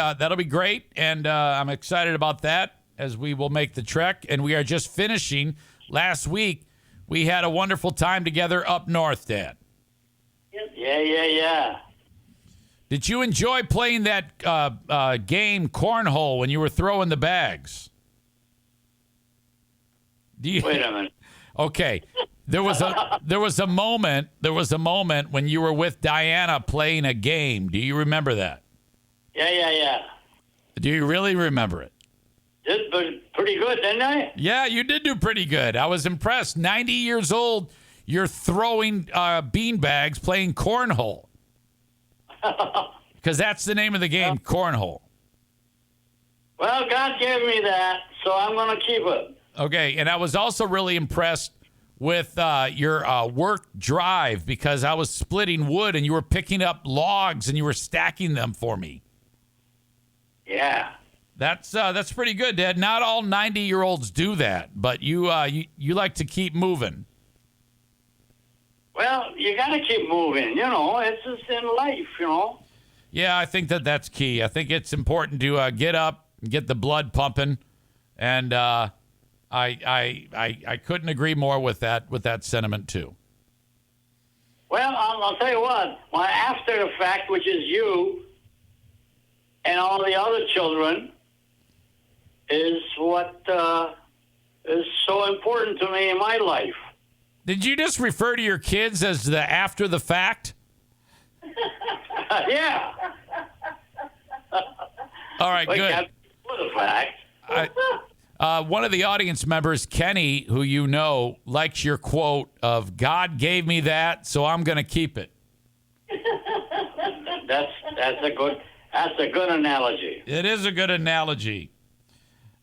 great, and I'm excited about that as we will make the trek. And we are just finishing. Last week, we had a wonderful time together up north, Dad. Yeah. Did you enjoy playing that game cornhole when you were throwing the bags? Wait a minute. Okay. There was a moment when you were with Diana playing a game. Do you remember that? Yeah. Do you really remember it? Did pretty good, didn't I? Yeah, you did do pretty good. I was impressed. 90 years old, you're throwing bean bags playing cornhole. Because that's the name of the game, cornhole. Well, God gave me that, so I'm going to keep it. Okay, and I was also really impressed with your work drive because I was splitting wood and you were picking up logs and you were stacking them for me. Yeah. That's pretty good, Dad. Not all 90-year-olds do that, but you like to keep moving. Well, you got to keep moving. It's just in life. Yeah, I think that's key. I think it's important to get up, get the blood pumping, and I couldn't agree more with that sentiment too. Well, I'll tell you what. Well, after the fact, which is you and all the other children, is what is so important to me in my life. Did you just refer to your kids as the after the fact? Yeah. All right, good. For the fact. One of the audience members, Kenny, who you know, likes your quote of "God gave me that, so I'm going to keep it." That's a good analogy. It is a good analogy.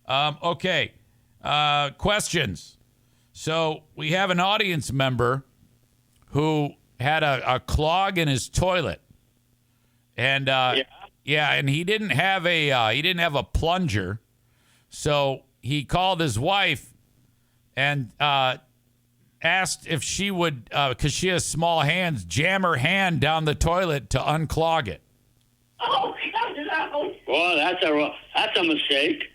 Okay, questions. So we have an audience member who had a clog in his toilet, and and he didn't have a plunger, so he called his wife and asked if she would, because she has small hands, jam her hand down the toilet to unclog it. Oh, no. Well, that's a mistake.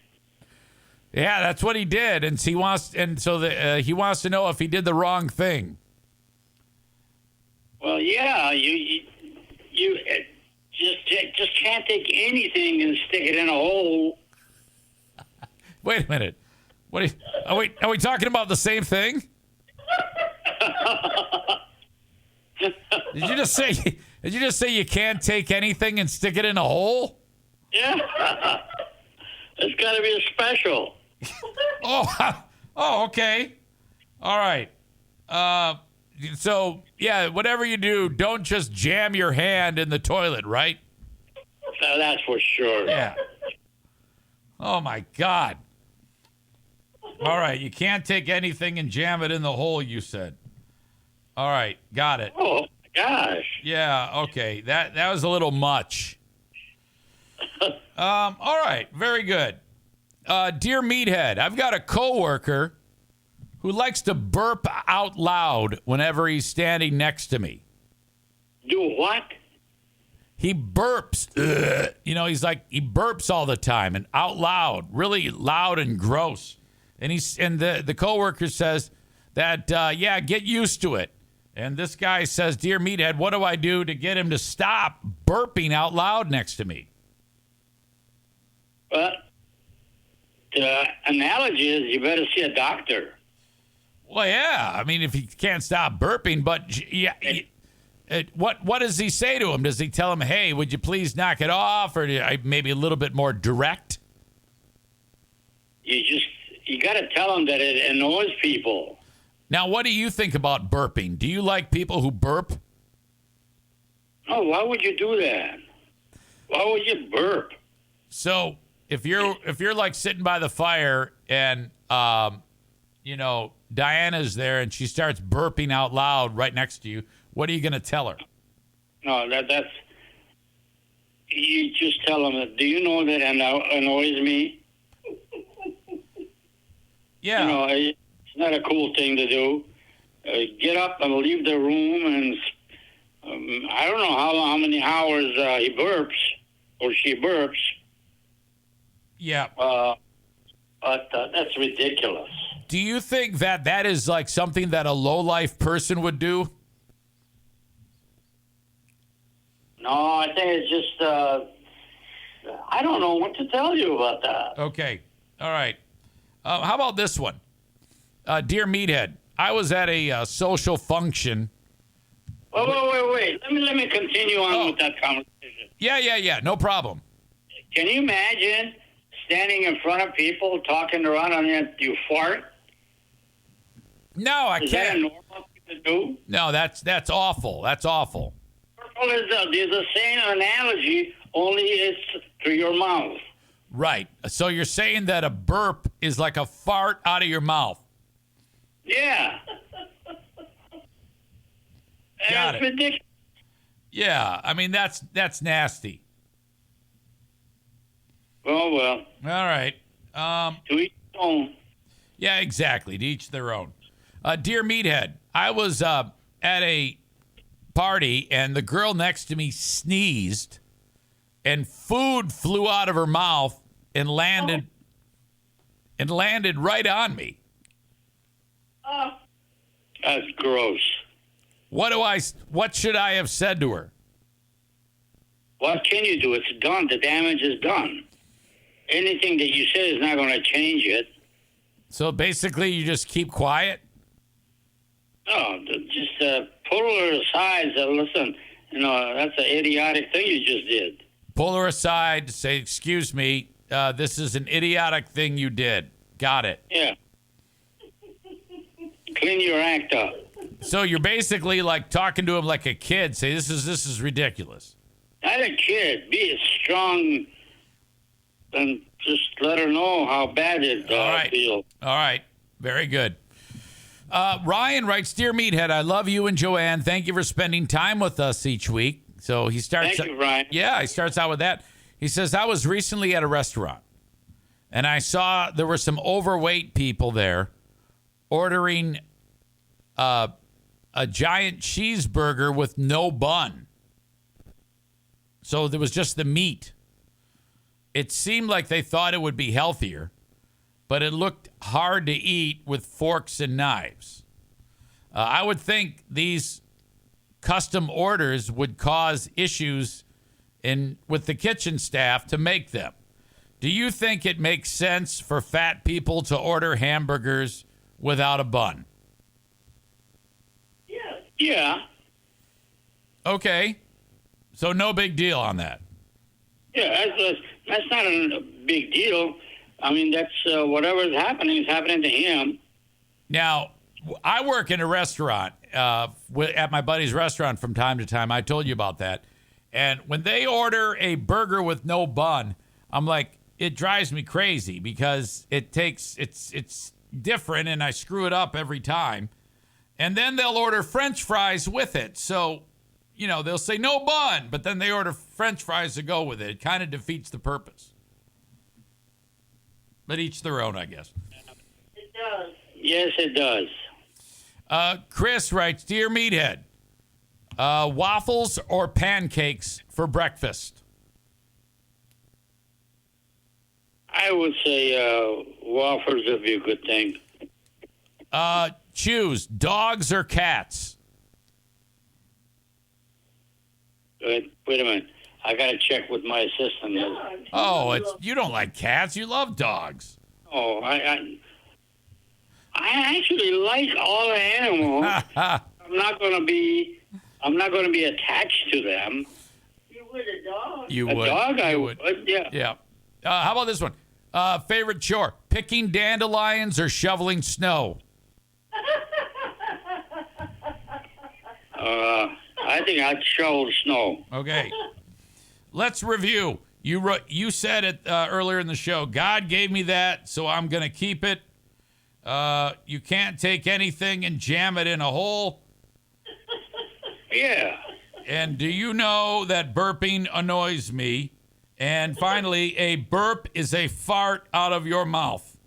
Yeah, that's what he did, and he wants to know if he did the wrong thing. Well, yeah, you just can't take anything and stick it in a hole. Wait a minute. Are we talking about the same thing? Did you just say you can't take anything and stick it in a hole? Yeah. It's got to be special. Oh, okay. All right. So, yeah, whatever you do, don't just jam your hand in the toilet, right? That's for sure. Yeah. Oh, my God. All right. You can't take anything and jam it in the hole, you said. All right. Got it. Oh, my gosh. Yeah. Okay. That was a little much. All right. Very good. Dear Meathead, I've got a coworker who likes to burp out loud whenever he's standing next to me. Do what? He burps. He burps all the time and out loud, really loud and gross. And the coworker says that, get used to it. And this guy says, Dear Meathead, what do I do to get him to stop burping out loud next to me? Well, the analogy is you better see a doctor. Well, yeah. I mean, if he can't stop burping, but what does he say to him? Does he tell him, hey, would you please knock it off? Or maybe a little bit more direct? You got to tell him that it annoys people. Now, what do you think about burping? Do you like people who burp? Oh, why would you do that? Why would you burp? So if you're like sitting by the fire and Diana's there and she starts burping out loud right next to you, what are you going to tell her? No, that's you just tell them. Do you know that annoys me? Yeah. It's not a cool thing to do. Get up and leave the room, and I don't know how many hours he burps or she burps. Yeah. But that's ridiculous. Do you think that is like something that a low-life person would do? No, I think it's just, I don't know what to tell you about that. Okay. All right. How about this one? Dear Meathead, I was at a social function. Wait. Let me continue on with that conversation. Yeah. No problem. Can you imagine standing in front of people talking around and you fart? No, I can't. Is that a normal thing to do? No, that's awful. That's awful. Well, it's the same analogy, only it's through your mouth. Right. So you're saying that a burp is like a fart out of your mouth. Yeah. Got That's it. ridiculous. Yeah, I mean, that's nasty. Oh, well. All right. To each his own. Yeah, exactly. To each their own. Dear Meathead, I was at a party and the girl next to me sneezed and food flew out of her mouth and landed right on me. That's gross. What should I have said to her? What can you do? It's done. The damage is done. Anything that you say is not going to change it. So basically you just keep quiet? No, just pull her aside. So listen, that's an idiotic thing you just did. Pull her aside, say, excuse me, this is an idiotic thing you did. Got it. Yeah. Clean your act up. So you're basically like talking to him like a kid. Say, this is ridiculous. Not a kid. Be strong and just let her know how bad it feels. All right. Very good. Ryan writes, Dear Meathead, I love you and Joanne. Thank you for spending time with us each week. So he starts. Thank you, Ryan. Yeah, he starts out with that. He says, I was recently at a restaurant and I saw there were some overweight people there ordering a giant cheeseburger with no bun. So there was just the meat. It seemed like they thought it would be healthier, but it looked hard to eat with forks and knives. I would think these custom orders would cause issues with the kitchen staff to make them. Do you think it makes sense for fat people to order hamburgers without a bun? Yeah. Okay. So no big deal on that. Yeah, that's not a big deal. I mean, that's whatever is happening to him. Now, I work in a restaurant at my buddy's restaurant from time to time. I told you about that. And when they order a burger with no bun, I'm like, it drives me crazy because it's different and I screw it up every time. And then they'll order French fries with it. So, they'll say no bun, but then they order French fries to go with it. It kind of defeats the purpose. But each their own, I guess. It does. Yes, it does. Chris writes, Dear Meathead, waffles or pancakes for breakfast? I would say waffles would be a good thing. Choose dogs or cats? Wait a minute. I got to check with my assistant. Oh, you don't like cats. You love dogs. Oh, I actually like all the animals. I'm not going to be attached to them. You would a dog. You A would. dog, I You would. Yeah. Yeah. How about this one? Favorite chore? Picking dandelions or shoveling snow? I think I'd shovel snow. Okay. Let's review. You said it earlier in the show. God gave me that, so I'm going to keep it. You can't take anything and jam it in a hole. Yeah. And do you know that burping annoys me? And finally, a burp is a fart out of your mouth.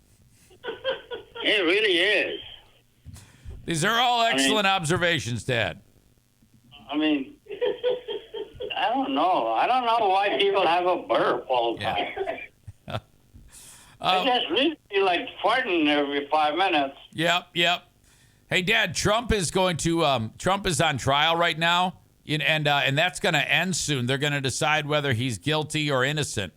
It really is. These are all excellent observations, Dad. I mean, I don't know. I don't know why people have a burp all the time. I just really feel like farting every 5 minutes. Yep. Hey, Dad, Trump is on trial right now, and that's going to end soon. They're going to decide whether he's guilty or innocent.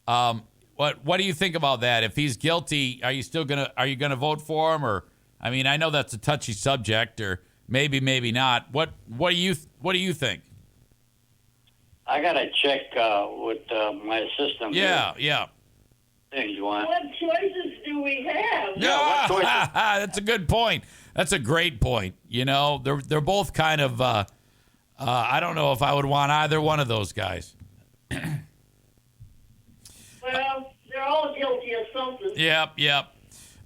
What do you think about that? If he's guilty, are you gonna vote for him? Or, I mean, I know that's a touchy subject, or maybe not. What do you think? I gotta check with my assistant. Yeah. Things you want. What choices do we have? Yeah, what choices? That's a good point. That's a great point. They're both kind of. I don't know if I would want either one of those guys. Well, they're all guilty of something. Yep.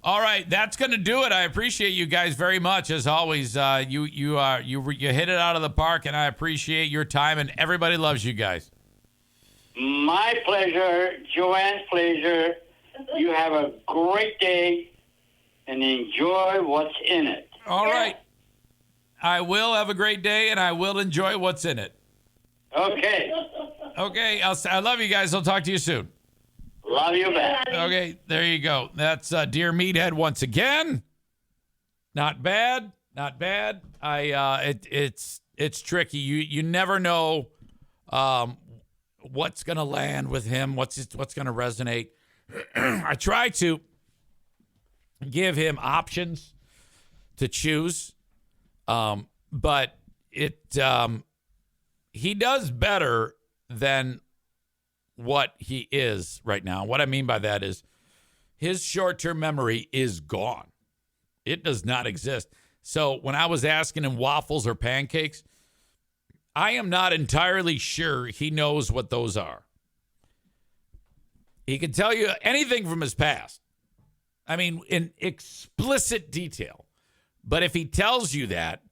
All right, that's going to do it. I appreciate you guys very much, as always. You hit it out of the park, and I appreciate your time. And everybody loves you guys. My pleasure, Joanne's pleasure. You have a great day, and enjoy what's in it. All right, I will have a great day, and I will enjoy what's in it. Okay. Okay, I love you guys. I'll talk to you soon. Love you back. Okay, there you go. That's Dear Meathead once again. Not bad, not bad. It's tricky. You never know what's gonna land with him. What's gonna resonate. I try to give him options to choose, but he does better than what he is right now. What I mean by that is his short-term memory is gone. It does not exist. So when I was asking him waffles or pancakes, I am not entirely sure he knows what those are. He can tell you anything from his past. I mean, in explicit detail. But if he tells you that,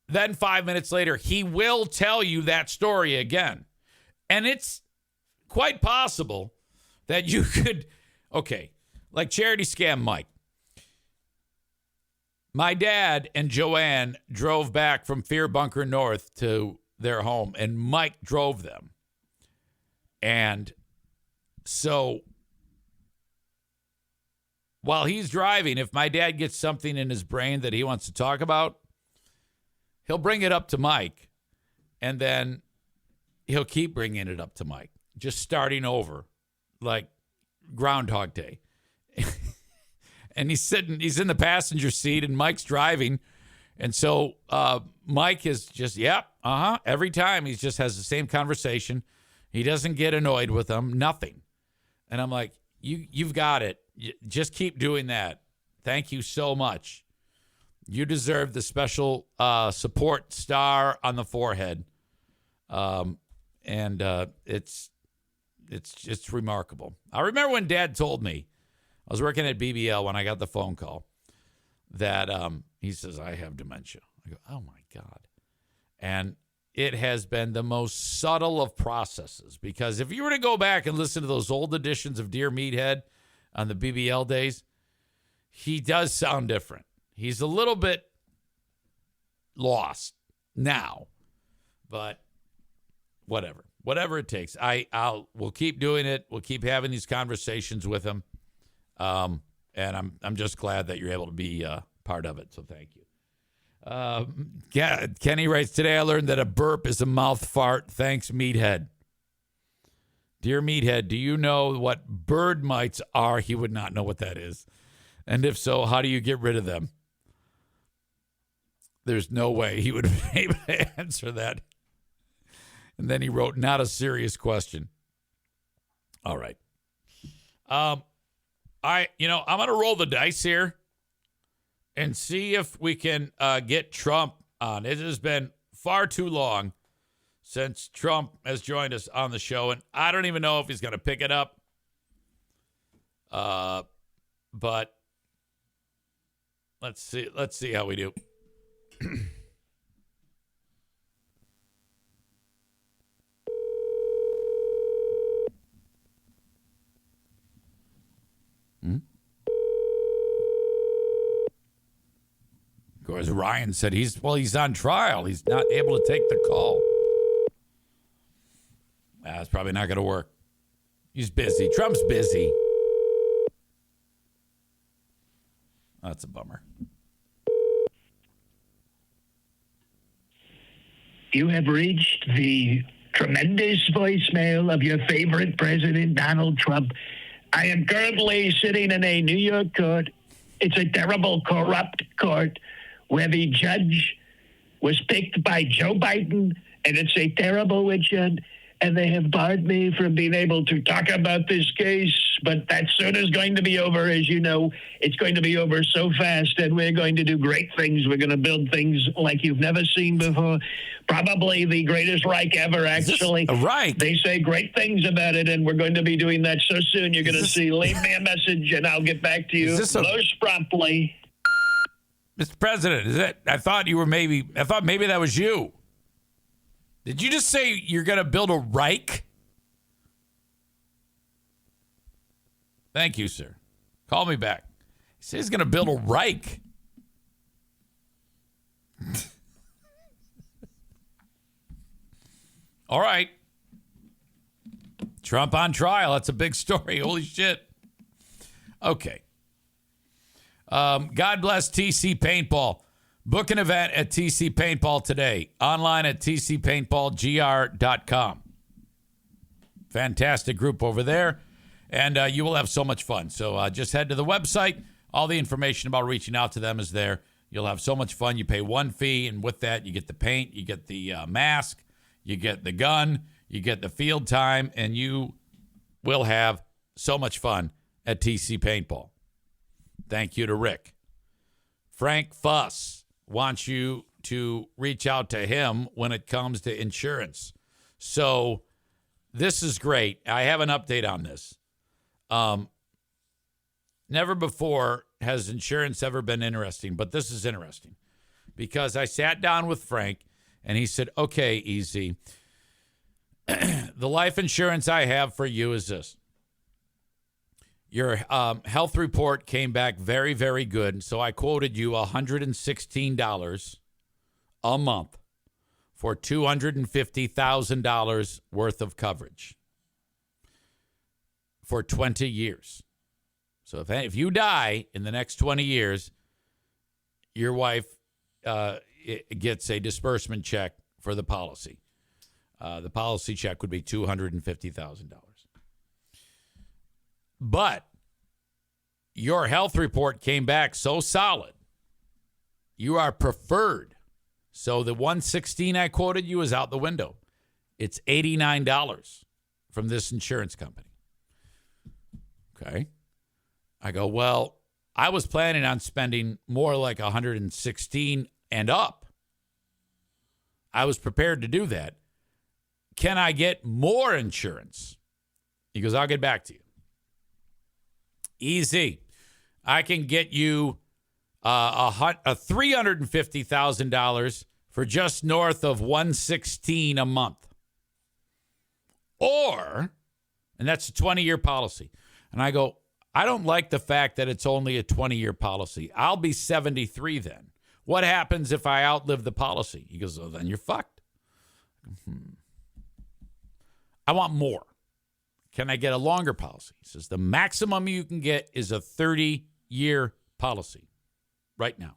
then 5 minutes later, he will tell you that story again. And it's quite possible that you could, like Charity Scam Mike. My dad and Joanne drove back from Fear Bunker North to their home, and Mike drove them. And so while he's driving, if my dad gets something in his brain that he wants to talk about, he'll bring it up to Mike, and then he'll keep bringing it up to Mike, just starting over like Groundhog Day. And he's in the passenger seat, and Mike's driving. And so Mike is just, every time he just has the same conversation. He doesn't get annoyed with them, nothing. And I'm like, you've got it. Just keep doing that. Thank you so much. You deserve the special support star on the forehead. And it's remarkable. I remember when Dad told me, I was working at BBL when I got the phone call, that he says, I have dementia. I go, oh my God. And it has been the most subtle of processes, because if you were to go back and listen to those old editions of Dear Meathead on the BBL days, he does sound different. He's a little bit lost now, but whatever it takes. We'll keep doing it. We'll keep having these conversations with him. And I'm just glad that you're able to be part of it. So thank you. Kenny writes, today I learned that a burp is a mouth fart. Thanks, Meathead. Dear Meathead, do you know what bird mites are? He would not know what that is. And if so, how do you get rid of them? There's no way he would be able to answer that. And then he wrote, not a serious question. All right. I'm going to roll the dice here and see if we can get Trump on. It has been far too long since Trump has joined us on the show, and I don't even know if he's going to pick it up. But let's see how we do. Of course, Ryan said he's on trial. He's not able to take the call. That's probably not going to work. He's busy. Trump's busy. That's a bummer. You have reached the tremendous voicemail of your favorite president, Donald Trump. I am currently sitting in a New York court. It's a terrible, corrupt court where the judge was picked by Joe Biden, and it's a terrible witch hunt. and they have barred me from being able to talk about this case. But that soon is going to be over. As you know, it's going to be over so fast, and we're going to do great things. We're going to build things like you've never seen before. Probably the greatest Reich ever, actually. Right. They say great things about it, and we're going to be doing that so soon. You're going to see. Leave me a message, and I'll get back to you most promptly. Mr. President, I thought maybe that was you. Did you just say you're going to build a Reich? Thank you, sir. Call me back. He says he's going to build a Reich. All right. Trump on trial. That's a big story. Holy shit. Okay. God bless TC Paintball. Book an event at TC Paintball today. Online at tcpaintballgr.com. Fantastic group over there. And you will have so much fun. So just head to the website. All the information about reaching out to them is there. You'll have so much fun. You pay one fee, and with that, you get the paint, you get the mask, you get the gun, you get the field time, and you will have so much fun at TC Paintball. Thank you to Rick. Frank Fuss wants you to reach out to him when it comes to insurance. So this is great. I have an update on this. Never before has insurance ever been interesting, but this is interesting because I sat down with Frank and he said, okay, EZ, the life insurance I have for you is this. Your health report came back very, very good. So I quoted you $116 a month for $250,000 worth of coverage for 20 years. So if you die in the next 20 years, your wife gets a disbursement check for the policy. The policy check would be $250,000. But your health report came back so solid. You are preferred. So the 116 I quoted you is out the window. It's $89 from this insurance company. Okay. I go, well, I was planning on spending more like 116 and up. I was prepared to do that. Can I get more insurance? He goes, I'll get back to you. Easy. I can get you $350,000 for just north of $116 a month. Or, and that's a 20-year policy. And I go, I don't like the fact that it's only a 20-year policy. I'll be 73 then. What happens if I outlive the policy? He goes, oh, then you're fucked. I want more. Can I get a longer policy? He says, the maximum you can get is a 30-year policy right now.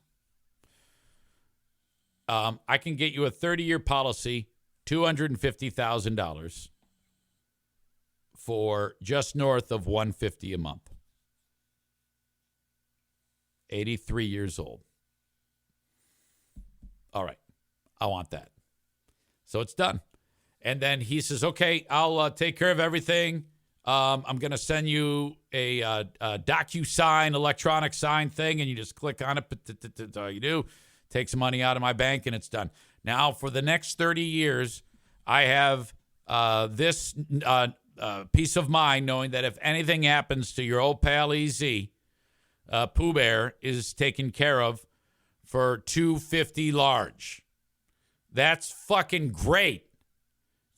I can get you a 30-year policy, $250,000 for just north of $150 a month. 83 years old. All right. I want that. So it's done. And then he says, okay, I'll take care of everything. I'm going to send you a DocuSign, electronic sign thing, and you just click on it. That's all you do. Take some money out of my bank, and it's done. Now, for the next 30 years, I have this peace of mind knowing that if anything happens to your old pal EZ, Pooh Bear is taken care of for $250 large. That's fucking great.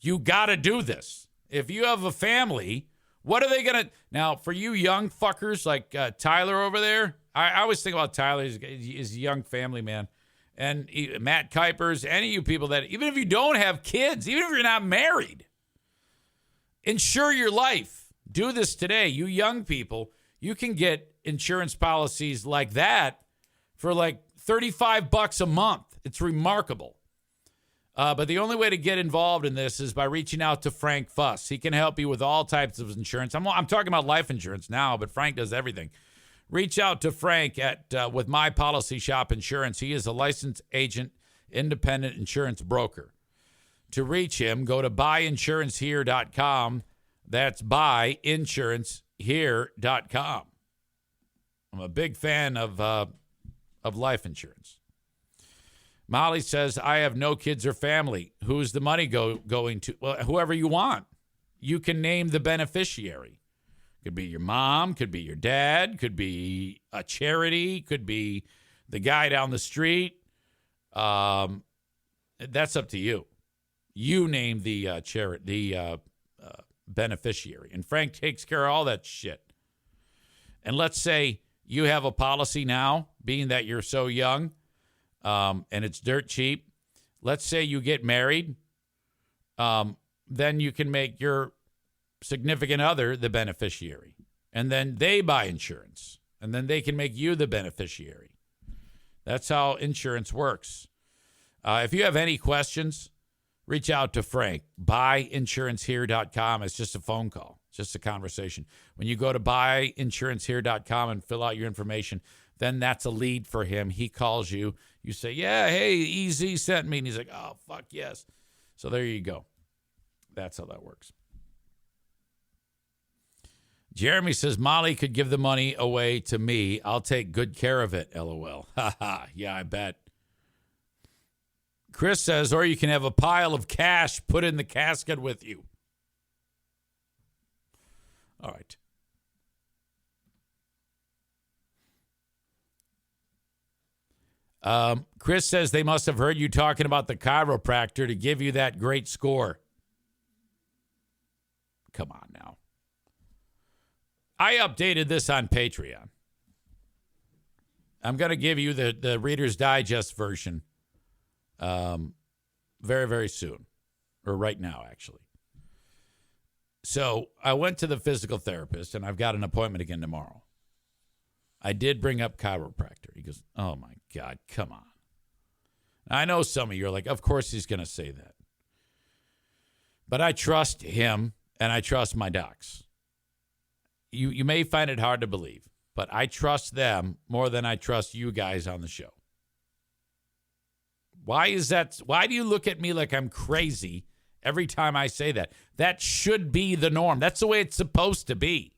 You got to do this. If you have a family, what are they going to... Now, for you young fuckers like Tyler over there, I always think about Tyler. He's a young family man. And Matt Kuipers, any of you people that... Even if you don't have kids, even if you're not married, insure your life. Do this today. You young people, you can get insurance policies like that for like $35 a month. It's remarkable. But the only way to get involved in this is by reaching out to Frank Fuss. He can help you with all types of insurance. I'm talking about life insurance now, but Frank does everything. Reach out to Frank with My Policy Shop Insurance. He is a licensed agent, independent insurance broker. to reach him, go to buyinsurancehere.com. That's buyinsurancehere.com. I'm a big fan of life insurance. Molly says, I have no kids or family. Who's the money going to? Well, whoever you want. You can name the beneficiary. Could be your mom, could be your dad, could be a charity, could be the guy down the street. That's up to you. You name the beneficiary, and Frank takes care of all that shit. And let's say you have a policy now, being that you're so young, and it's dirt cheap. Let's say you get married, then you can make your significant other the beneficiary, and then they buy insurance, and then they can make you the beneficiary. That's how insurance works. If you have any questions, reach out to Frank. Buyinsurancehere.com. It's just a phone call. It's just a conversation. When you go to buyinsurancehere.com and fill out your information, then that's a lead for him. He calls you. You say, yeah, hey, EZ sent me. And he's like, oh, fuck yes. So there you go. That's how that works. Jeremy says, Molly could give the money away to me. I'll take good care of it, LOL. Yeah, I bet. Chris says, or you can have a pile of cash put in the casket with you. All right. Chris says they must have heard you talking about the chiropractor to give you that great score. Come on now. I updated this on Patreon. I'm going to give you the Reader's Digest version very, very soon. Or right now, actually. So I went to the physical therapist, and I've got an appointment again tomorrow. I did bring up chiropractor. He goes, oh, my God, come on. I know some of you are like, of course he's going to say that. But I trust him, and I trust my docs. You may find it hard to believe, but I trust them more than I trust you guys on the show. Why is that? Why do you look at me like I'm crazy every time I say that? That should be the norm. That's the way it's supposed to be.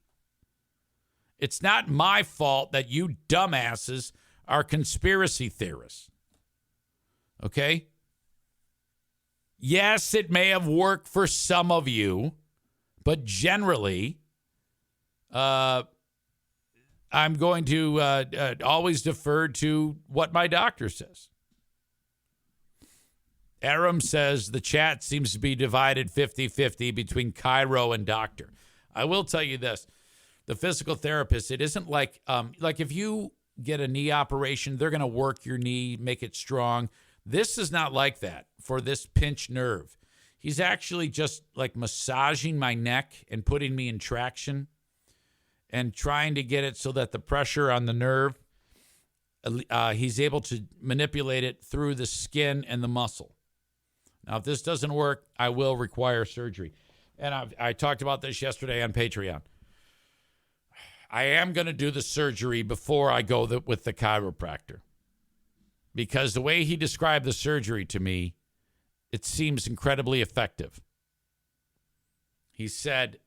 It's not my fault that you dumbasses are conspiracy theorists. Okay? Yes, it may have worked for some of you, but generally, I'm going to always defer to what my doctor says. Aram says the chat seems to be divided 50-50 between chiro and doctor. I will tell you this. The physical therapist, it isn't like if you get a knee operation, they're going to work your knee, make it strong. This is not like that for this pinched nerve. He's actually just like massaging my neck and putting me in traction and trying to get it so that the pressure on the nerve, he's able to manipulate it through the skin and the muscle. Now, if this doesn't work, I will require surgery. And I talked about this yesterday on Patreon. I am going to do the surgery before I go with the chiropractor. Because the way he described the surgery to me, it seems incredibly effective. He said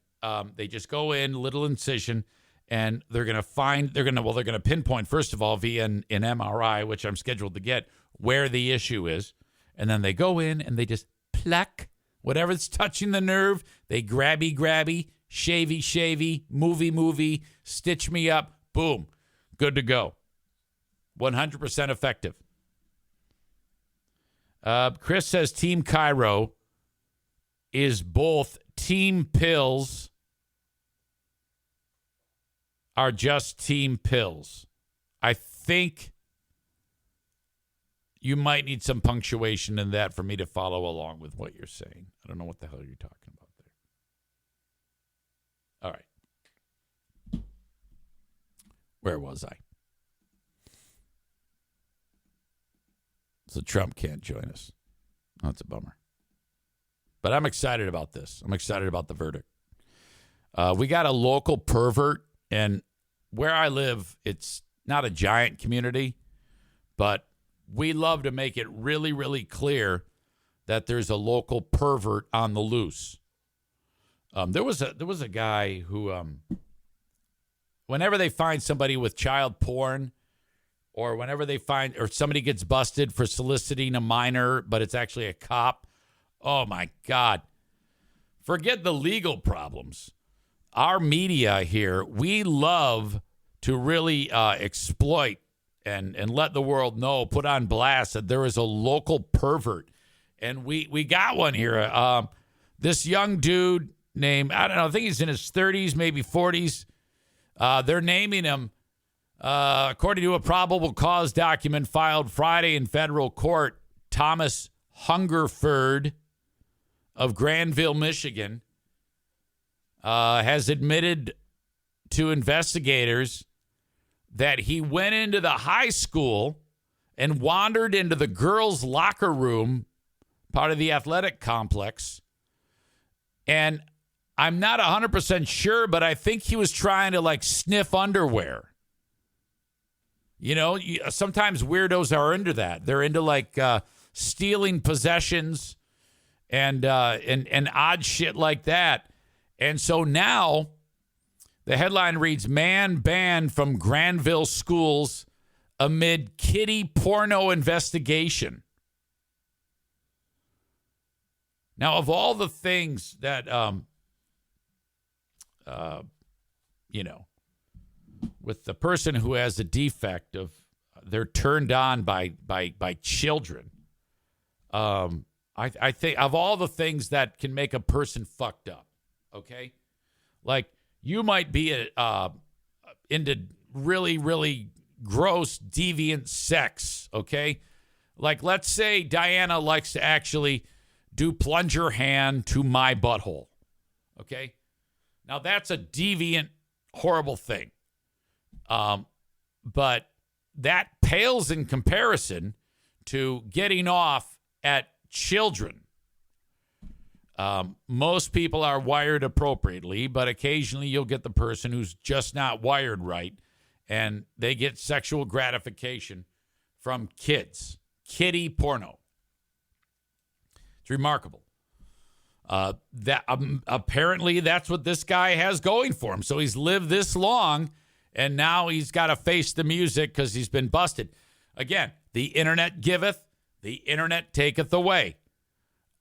they just go in, little incision, and they're going to pinpoint, first of all, via an MRI, which I'm scheduled to get, where the issue is. And then they go in and they just pluck whatever's touching the nerve. They grabby, shavy, movie, stitch me up. Boom. Good to go. 100% effective. Chris says Team Chiro is both team pills are just team pills. I think you might need some punctuation in that for me to follow along with what you're saying. I don't know what the hell you're talking about there. All right. Where was I? So Trump can't join us. That's a bummer. But I'm excited about this. I'm excited about the verdict. We got a local pervert, and where I live, it's not a giant community, but we love to make it really, really clear that there's a local pervert on the loose. There was a guy who, whenever they find somebody with child porn, or whenever they find, or somebody gets busted for soliciting a minor, but it's actually a cop, oh my God. Forget the legal problems. Our media here, we love to really exploit and let the world know, put on blast that there is a local pervert. And we got one here. This young dude named, I don't know, I think he's in his 30s, maybe 40s. They're naming him, according to a probable cause document filed Friday in federal court, Thomas Hungerford of Granville, Michigan, has admitted to investigators that he went into the high school and wandered into the girls' locker room, part of the athletic complex. And I'm not 100% sure, but I think he was trying to like sniff underwear. You know, sometimes weirdos are into that. They're into like stealing possessions and odd shit like that. And so now the headline reads, "Man banned from Granville schools amid kiddie porno investigation." Now, of all the things that, with the person who has a defect of they're turned on by children, I think of all the things that can make a person fucked up, okay? Like, you might be into really, really gross, deviant sex, okay? Like, let's say Diana likes to actually do plunger hand to my butthole, okay? Now, that's a deviant, horrible thing. But that pales in comparison to getting off at children. Most people are wired appropriately, but occasionally you'll get the person who's just not wired right, and they get sexual gratification from kids. Kiddie porno. It's remarkable. That apparently that's what this guy has going for him. So he's lived this long, and now he's got to face the music because he's been busted. Again, the internet giveth, the internet taketh away.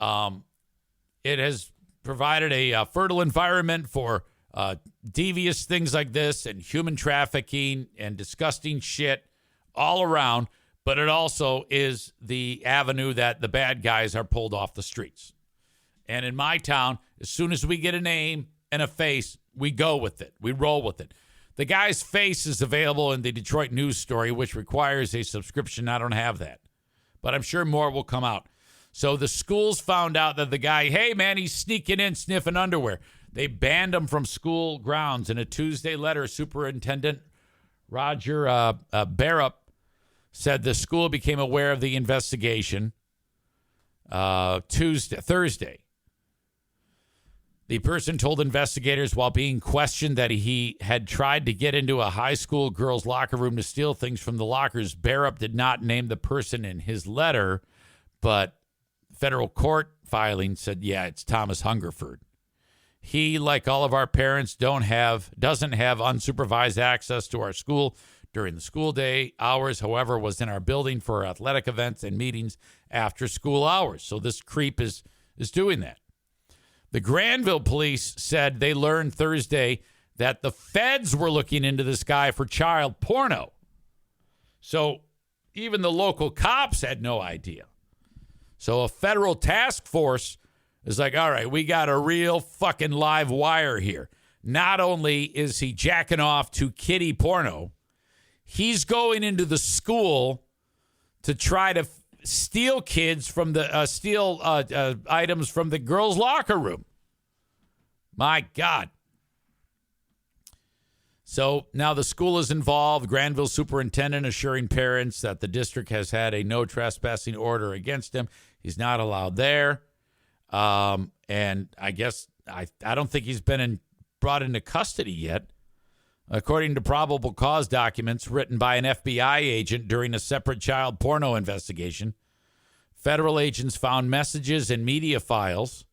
It has provided a fertile environment for devious things like this and human trafficking and disgusting shit all around. But it also is the avenue that the bad guys are pulled off the streets. And in my town, as soon as we get a name and a face, we go with it. We roll with it. The guy's face is available in the Detroit News Story, which requires a subscription. I don't have that. But I'm sure more will come out. So the schools found out that the guy, hey, man, he's sneaking in, sniffing underwear. They banned him from school grounds. In a Tuesday letter, Superintendent Roger Barup said the school became aware of the investigation Thursday. The person told investigators while being questioned that he had tried to get into a high school girls' locker room to steal things from the lockers. Barup did not name the person in his letter, but federal court filing said, yeah, it's Thomas Hungerford. He, like all of our parents, doesn't have unsupervised access to our school during the school day. Hours, however, was in our building for athletic events and meetings after school hours. So this creep is doing that. The Granville police said they learned Thursday that the feds were looking into this guy for child porno. So even the local cops had no idea. So a federal task force is like, all right, we got a real fucking live wire here. Not only is he jacking off to kiddie porno, he's going into the school to try to steal kids from the items from the girls' locker room. My God. So now the school is involved. Granville superintendent assuring parents that the district has had a no trespassing order against him. He's not allowed there. And I guess I don't think he's been brought into custody yet. According to probable cause documents written by an FBI agent during a separate child porno investigation, Federal agents found messages and media files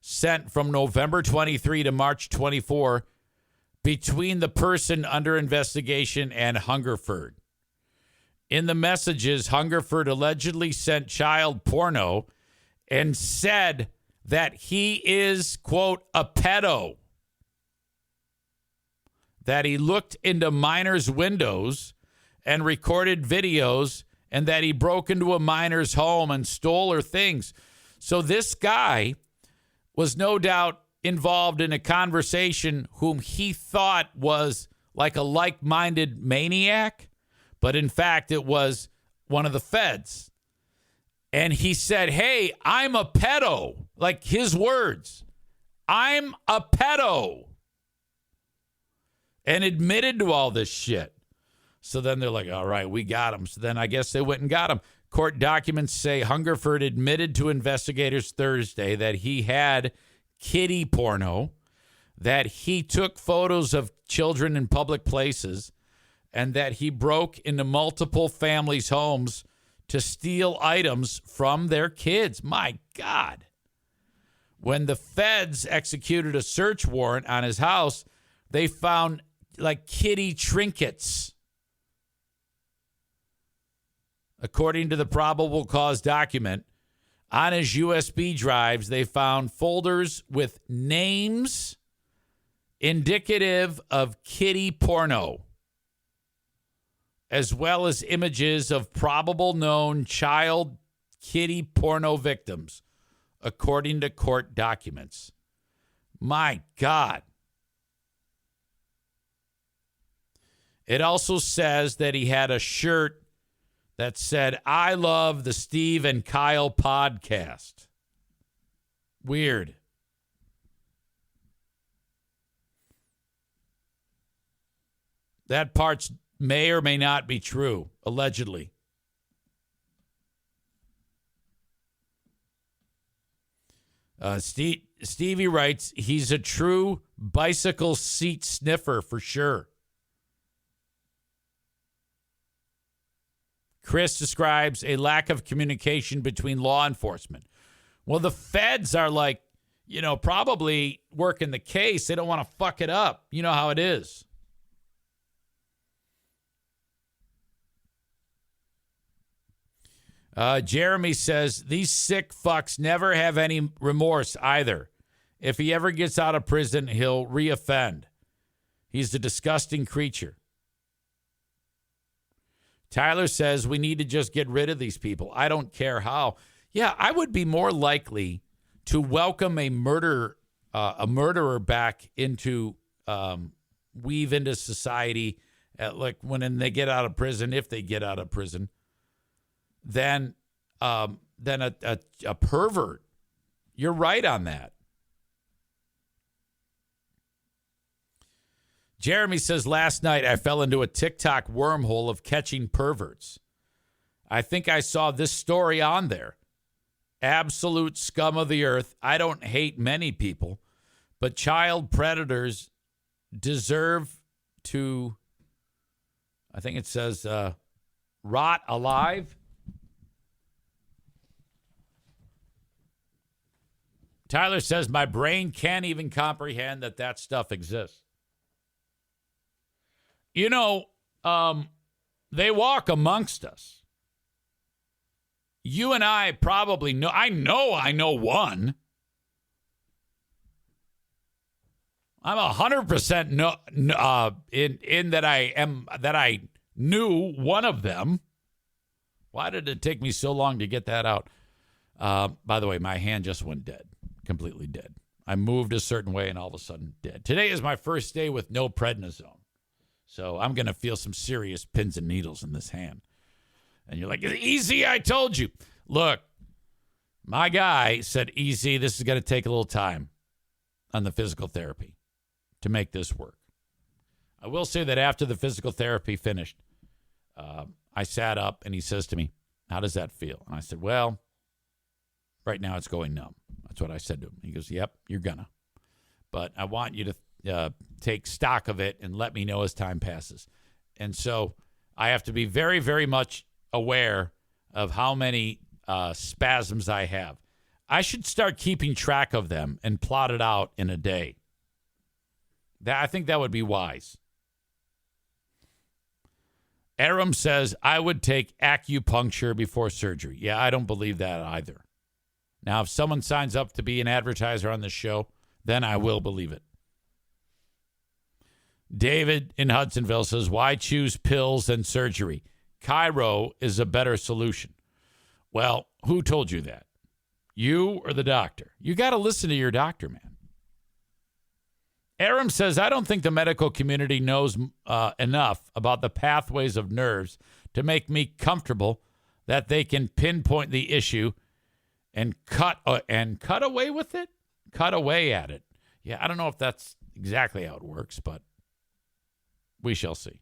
sent from November 23 to March 24 between the person under investigation and Hungerford. In the messages, Hungerford allegedly sent child porno and said that he is, quote, a pedo. That he looked into minors' windows and recorded videos, and that he broke into a minor's home and stole her things. So this guy was no doubt involved in a conversation whom he thought was like a like-minded maniac, but in fact it was one of the feds. And he said, hey, I'm a pedo. Like his words, I'm a pedo. And admitted to all this shit. So then they're like, all right, we got him. So then I guess they went and got him. Court documents say Hungerford admitted to investigators Thursday that he had kiddie porno, that he took photos of children in public places, and that he broke into multiple families' homes to steal items from their kids. My God. When the feds executed a search warrant on his house, they found like kiddie trinkets. According to the probable cause document, on his USB drives, they found folders with names indicative of kiddie porno, as well as images of probable known child kiddie porno victims, according to court documents. My God. It also says that he had a shirt that said, I love the Steve and Kyle podcast. Weird. That part may or may not be true, allegedly. Stevie writes, he's a true bicycle seat sniffer for sure. Chris describes a lack of communication between law enforcement. Well, the feds are like, probably working the case. They don't want to fuck it up. You know how it is. Jeremy says, these sick fucks never have any remorse either. If he ever gets out of prison, he'll reoffend. He's a disgusting creature. Tyler says we need to just get rid of these people. I don't care how. Yeah, I would be more likely to welcome a murderer back into, weave into society, like when they get out of prison, if they get out of prison, than a pervert. You're right on that. Jeremy says, last night I fell into a TikTok wormhole of catching perverts. I think I saw this story on there. Absolute scum of the earth. I don't hate many people, but child predators deserve to, I think it says, rot alive. Tyler says, my brain can't even comprehend that stuff exists. They walk amongst us. You and I probably know. I know one. I'm 100% in that I knew one of them. Why did it take me so long to get that out? By the way, my hand just went dead, completely dead. I moved a certain way and all of a sudden dead. Today is my first day with no prednisone. So I'm going to feel some serious pins and needles in this hand. And you're like, easy, I told you. Look, my guy said, easy, this is going to take a little time on the physical therapy to make this work. I will say that after the physical therapy finished, I sat up and he says to me, how does that feel? And I said, well, right now it's going numb. That's what I said to him. He goes, yep, you're gonna. But I want you to take stock of it and let me know as time passes. And so I have to be very, very much aware of how many spasms I have. I should start keeping track of them and plot it out in a day. I think that would be wise. Aram says, I would take acupuncture before surgery. Yeah, I don't believe that either. Now, if someone signs up to be an advertiser on this show, then I will believe it. David in Hudsonville says, why choose pills and surgery? Chiro is a better solution. Well, who told you that? You or the doctor? You got to listen to your doctor, man. Aram says, I don't think the medical community knows enough about the pathways of nerves to make me comfortable that they can pinpoint the issue and cut away with it? Cut away at it. Yeah, I don't know if that's exactly how it works, but we shall see.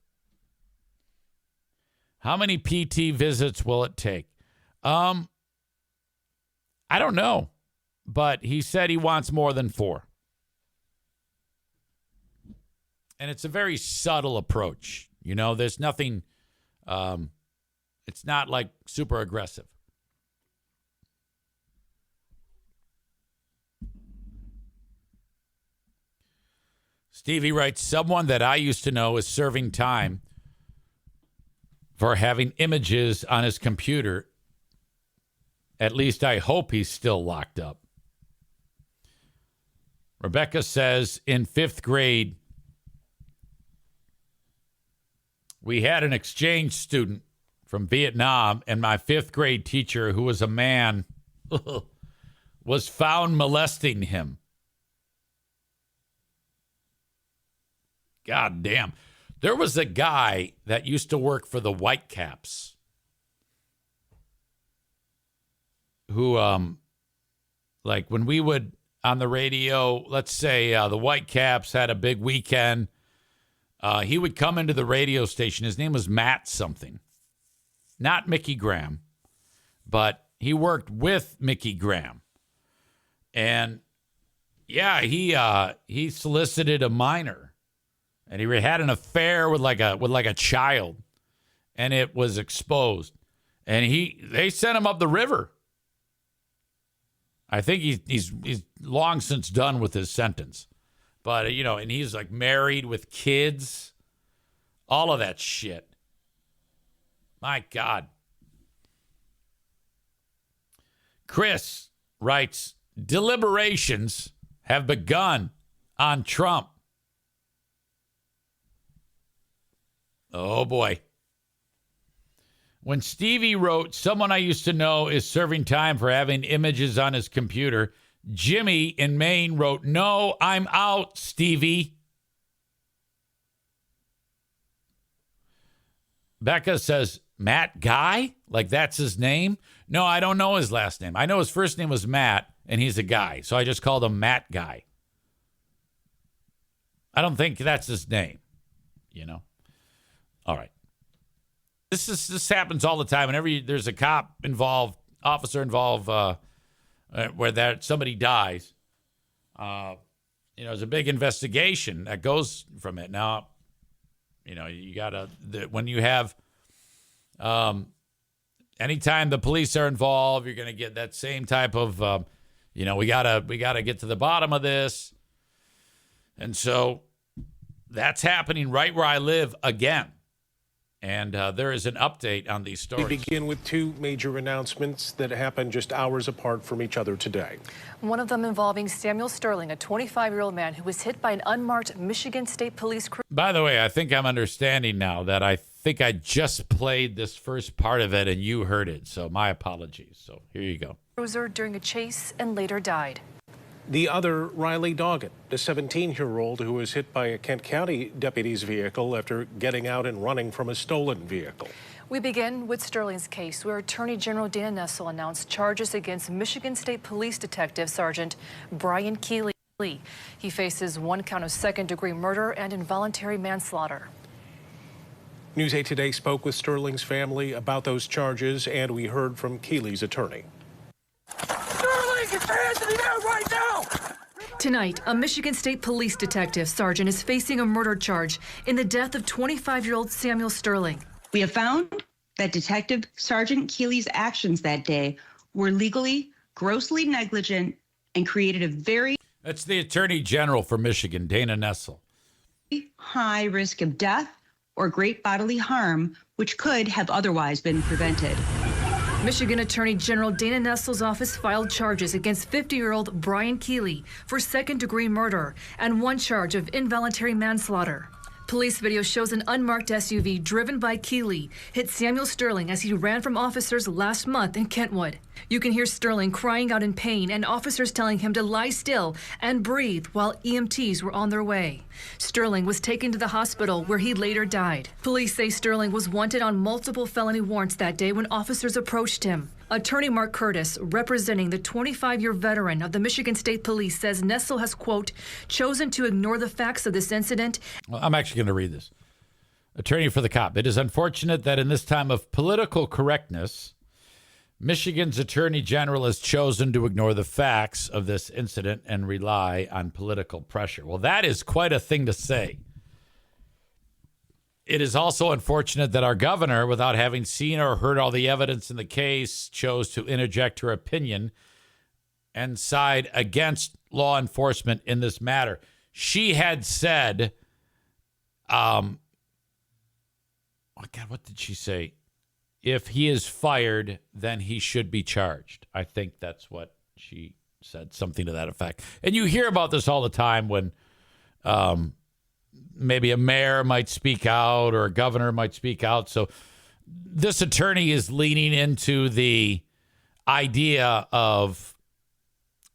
How many PT visits will it take? I don't know, but he said he wants more than 4. And it's a very subtle approach. You know, there's nothing, it's not like super aggressive. Stevie writes, someone that I used to know is serving time for having images on his computer. At least I hope he's still locked up. Rebecca says, in 5th grade, we had an exchange student from Vietnam, and my 5th grade teacher, who was a man, was found molesting him. God damn. There was a guy that used to work for the Whitecaps who, like when we would on the radio, let's say the Whitecaps had a big weekend, he would come into the radio station. His name was Matt something. Not Mickey Graham, but he worked with Mickey Graham. And yeah, he solicited a minor. And he had an affair with like a child, and it was exposed. And they sent him up the river. I think he's long since done with his sentence, but and he's like married with kids, all of that shit. My God. Chris writes, deliberations have begun on Trump. Oh, boy. When Stevie wrote, someone I used to know is serving time for having images on his computer, Jimmy in Maine wrote, no, I'm out, Stevie. Becca says, Matt Guy? Like that's his name? No, I don't know his last name. I know his first name was Matt, and he's a guy, so I just called him Matt Guy. I don't think that's his name, All right. This happens all the time. Whenever there's a cop involved, officer involved, where somebody dies, there's a big investigation that goes from it. Now, you gotta when you have, anytime the police are involved, you're gonna get that same type of, we gotta get to the bottom of this, and so that's happening right where I live again. And there is an update on these stories. We begin with 2 major announcements that happened just hours apart from each other today. One of them involving Samuel Sterling, a 25-year-old man who was hit by an unmarked Michigan State Police cruiser. By the way, I think I'm understanding now that I think I just played this first part of it and you heard it. So my apologies. So here you go. Cruiser during a chase and later died. The other, Riley Doggett, the 17-year-old who was hit by a Kent County deputy's vehicle after getting out and running from a stolen vehicle. We begin with Sterling's case, where Attorney General Dana Nessel announced charges against Michigan State Police Detective Sergeant Brian Keeley. He faces 1 count of second-degree murder and involuntary manslaughter. News 8 Today spoke with Sterling's family about those charges, and we heard from Keeley's attorney. Tonight, a Michigan State Police detective sergeant is facing a murder charge in the death of 25-year-old Samuel Sterling. We have found that Detective Sergeant Keeley's actions that day were legally grossly negligent and created a very That's the Attorney General for Michigan, Dana Nessel. high risk of death or great bodily harm, which could have otherwise been prevented. Michigan Attorney General Dana Nessel's office filed charges against 50-year-old Brian Keeley for second-degree murder and one charge of involuntary manslaughter. Police video shows an unmarked SUV driven by Keeley hit Samuel Sterling as he ran from officers last month in Kentwood. You can hear Sterling crying out in pain and officers telling him to lie still and breathe while EMTs were on their way. Sterling was taken to the hospital where he later died. Police say Sterling was wanted on multiple felony warrants that day when officers approached him. Attorney Mark Curtis, representing the 25-year veteran of the Michigan State Police, says Nessel has, quote, chosen to ignore the facts of this incident. Well, I'm actually going to read this. Attorney for the cop. It is unfortunate that in this time of political correctness, Michigan's Attorney General has chosen to ignore the facts of this incident and rely on political pressure. Well, that is quite a thing to say. It is also unfortunate that our governor, without having seen or heard all the evidence in the case, chose to interject her opinion and side against law enforcement in this matter. She had said, oh God, what did she say? If he is fired, then he should be charged. I think that's what she said, something to that effect. And you hear about this all the time when maybe a mayor might speak out or a governor might speak out. So this attorney is leaning into the idea of,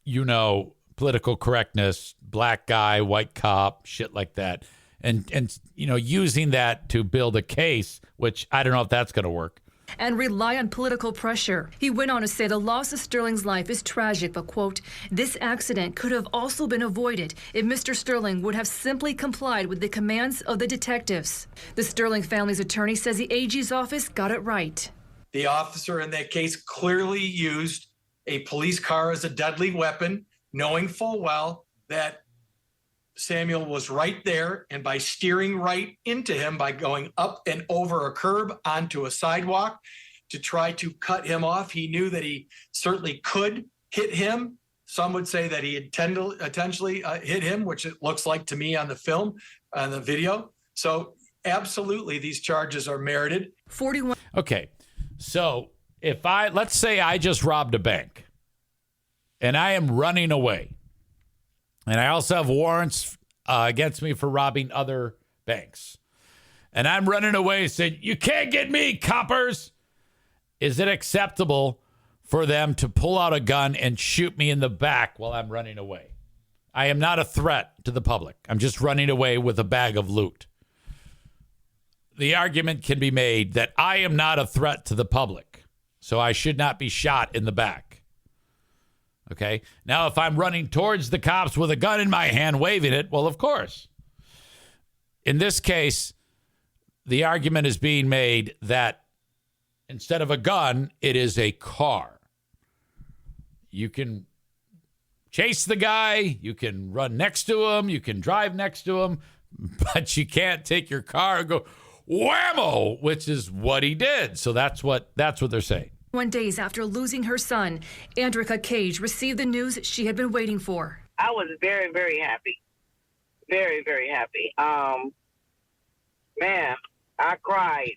you know, political correctness, black guy, white cop, shit like that. And you know, using that to build a case, which I don't know if that's going to work. And rely on political pressure. He went on to say the loss of Sterling's life is tragic, but, quote, this accident could have also been avoided if Mr. Sterling would have simply complied with the commands of the detectives. The Sterling family's attorney says the AG's office got it right. The officer in that case clearly used a police car as a deadly weapon, knowing full well that Samuel was right there, and by steering right into him, by going up and over a curb onto a sidewalk to try to cut him off, he knew that he certainly could hit him. Some would say that he intentionally hit him, which it looks like to me on the film, on the video. So absolutely, these charges are merited. 41. Okay, so let's say I just robbed a bank and I am running away. And I also have warrants against me for robbing other banks. And I'm running away saying, you can't get me, coppers. Is it acceptable for them to pull out a gun and shoot me in the back while I'm running away? I am not a threat to the public. I'm just running away with a bag of loot. The argument can be made that I am not a threat to the public, so I should not be shot in the back. Okay. Now, if I'm running towards the cops with a gun in my hand, waving it, well, of course. In this case, the argument is being made that instead of a gun, it is a car. You can chase the guy, you can run next to him, you can drive next to him, but you can't take your car and go whammo, which is what he did. So that's what they're saying. 1 days after losing her son, Andrika Cage received the news she had been waiting for. I was very, very happy. Very, very happy. Man, I cried.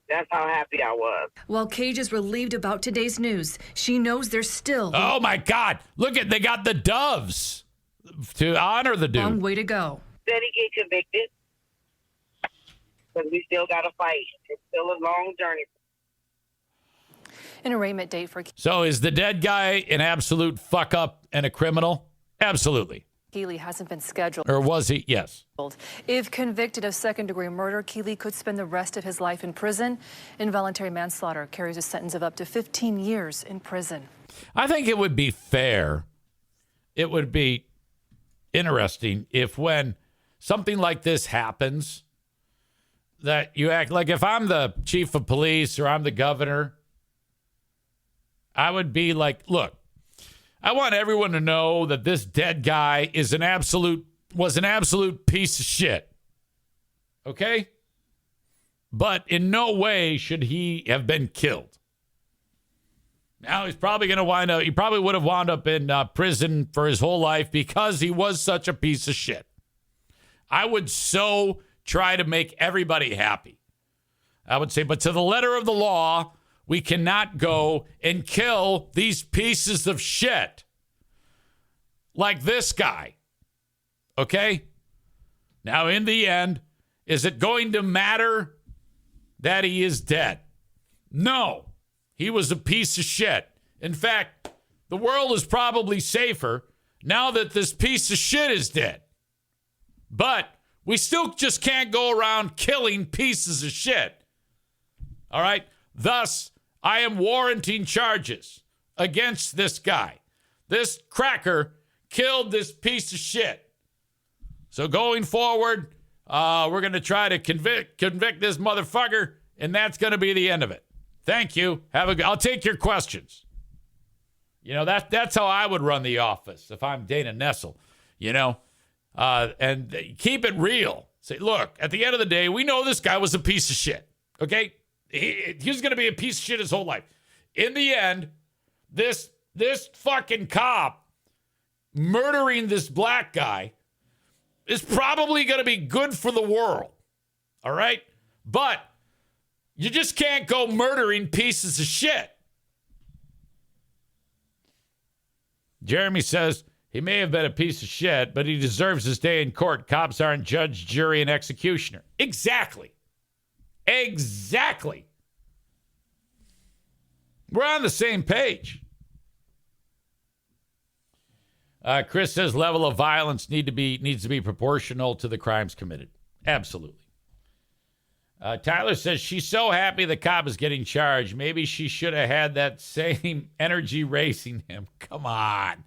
That's how happy I was. While Cage is relieved about today's news, she knows there's still... Oh, my God. Look they got the doves to honor the dude. Long way to go. Said he get convicted, but we still got to fight. It's still a long journey. An arraignment date for... So is the dead guy an absolute fuck up and a criminal? Absolutely. Keeley hasn't been scheduled. Or was he? Yes. If convicted of second-degree murder, Keeley could spend the rest of his life in prison. Involuntary manslaughter carries a sentence of up to 15 years in prison. I think it would be fair. It would be interesting if when something like this happens, that you act like if I'm the chief of police or I'm the governor, I would be like, look, I want everyone to know that this dead guy was an absolute piece of shit. Okay? But in no way should he have been killed. Now he's probably going to wind up, he probably would have wound up in prison for his whole life because he was such a piece of shit. I would so try to make everybody happy. I would say, but to the letter of the law, we cannot go and kill these pieces of shit like this guy. Okay? Now, in the end, is it going to matter that he is dead? No. He was a piece of shit. In fact, the world is probably safer now that this piece of shit is dead. But we still just can't go around killing pieces of shit. All right? Thus, I am warranting charges against this guy. This cracker killed this piece of shit. So going forward, we're going to try to convict this motherfucker, and that's going to be the end of it. Thank you. I'll take your questions. You know, that's how I would run the office if I'm Dana Nessel, you know, and keep it real. Say, look, at the end of the day, we know this guy was a piece of shit. Okay. He's going to be a piece of shit his whole life. In the end, this fucking cop murdering this black guy is probably going to be good for the world. All right. But you just can't go murdering pieces of shit. Jeremy says he may have been a piece of shit, but he deserves his day in court. Cops aren't judge, jury, and executioner. Exactly. Exactly. We're on the same page. Chris says level of violence needs to be proportional to the crimes committed. Absolutely. Tyler says she's so happy the cop is getting charged. Maybe she should have had that same energy racing him. Come on.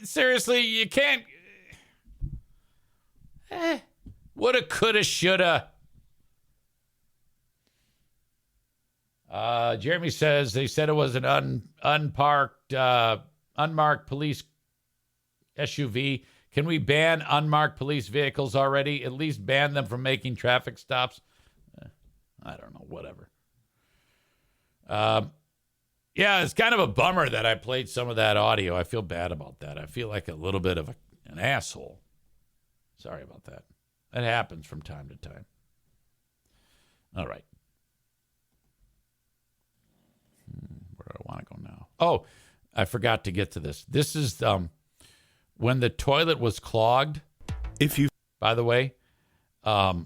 Seriously, you can't. Woulda, coulda, shoulda. Jeremy says they said it was an unmarked police SUV. Can we ban unmarked police vehicles already? At least ban them from making traffic stops? I don't know, whatever. Yeah, it's kind of a bummer that I played some of that audio. I feel bad about that. I feel like a little bit of an asshole. Sorry about that. It happens from time to time. All right. Where do I want to go now? Oh, I forgot to get to this. This is when the toilet was clogged. By the way, I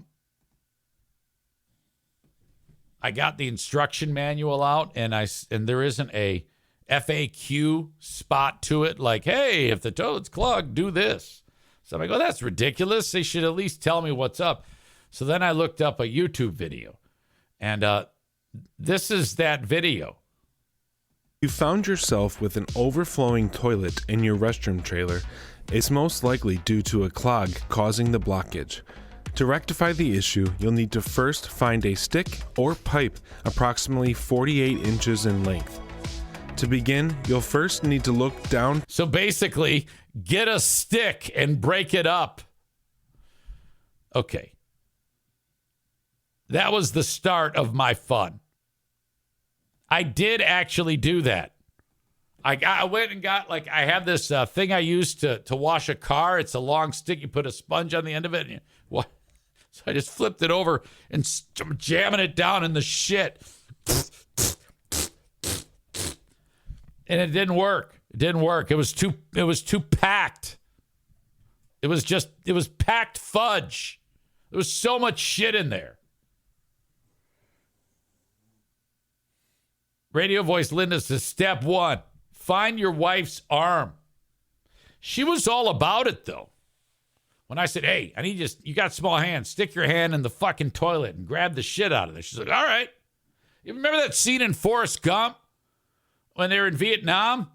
got the instruction manual out, and there isn't a FAQ spot to it. Like, hey, if the toilet's clogged, do this. So I'm like, oh, that's ridiculous. They should at least tell me what's up. So then I looked up a YouTube video, and this is that video. You found yourself with an overflowing toilet in your restroom trailer. It's most likely due to a clog causing the blockage. To rectify the issue, you'll need to first find a stick or pipe approximately 48 inches in length. To begin, you'll first need to look down. So basically, get a stick and break it up. Okay. That was the start of my fun. I did actually do that. I went and got, like, I have this thing I use to wash a car. It's a long stick. You put a sponge on the end of it. So I just flipped it over and jamming it down in the shit. And it didn't work. It didn't work. It was too packed. It was packed fudge. There was so much shit in there. Radio voice Linda says, step 1, find your wife's arm. She was all about it, though. When I said, hey, you got small hands, stick your hand in the fucking toilet and grab the shit out of there. She's like, all right. You remember that scene in Forrest Gump when they were in Vietnam?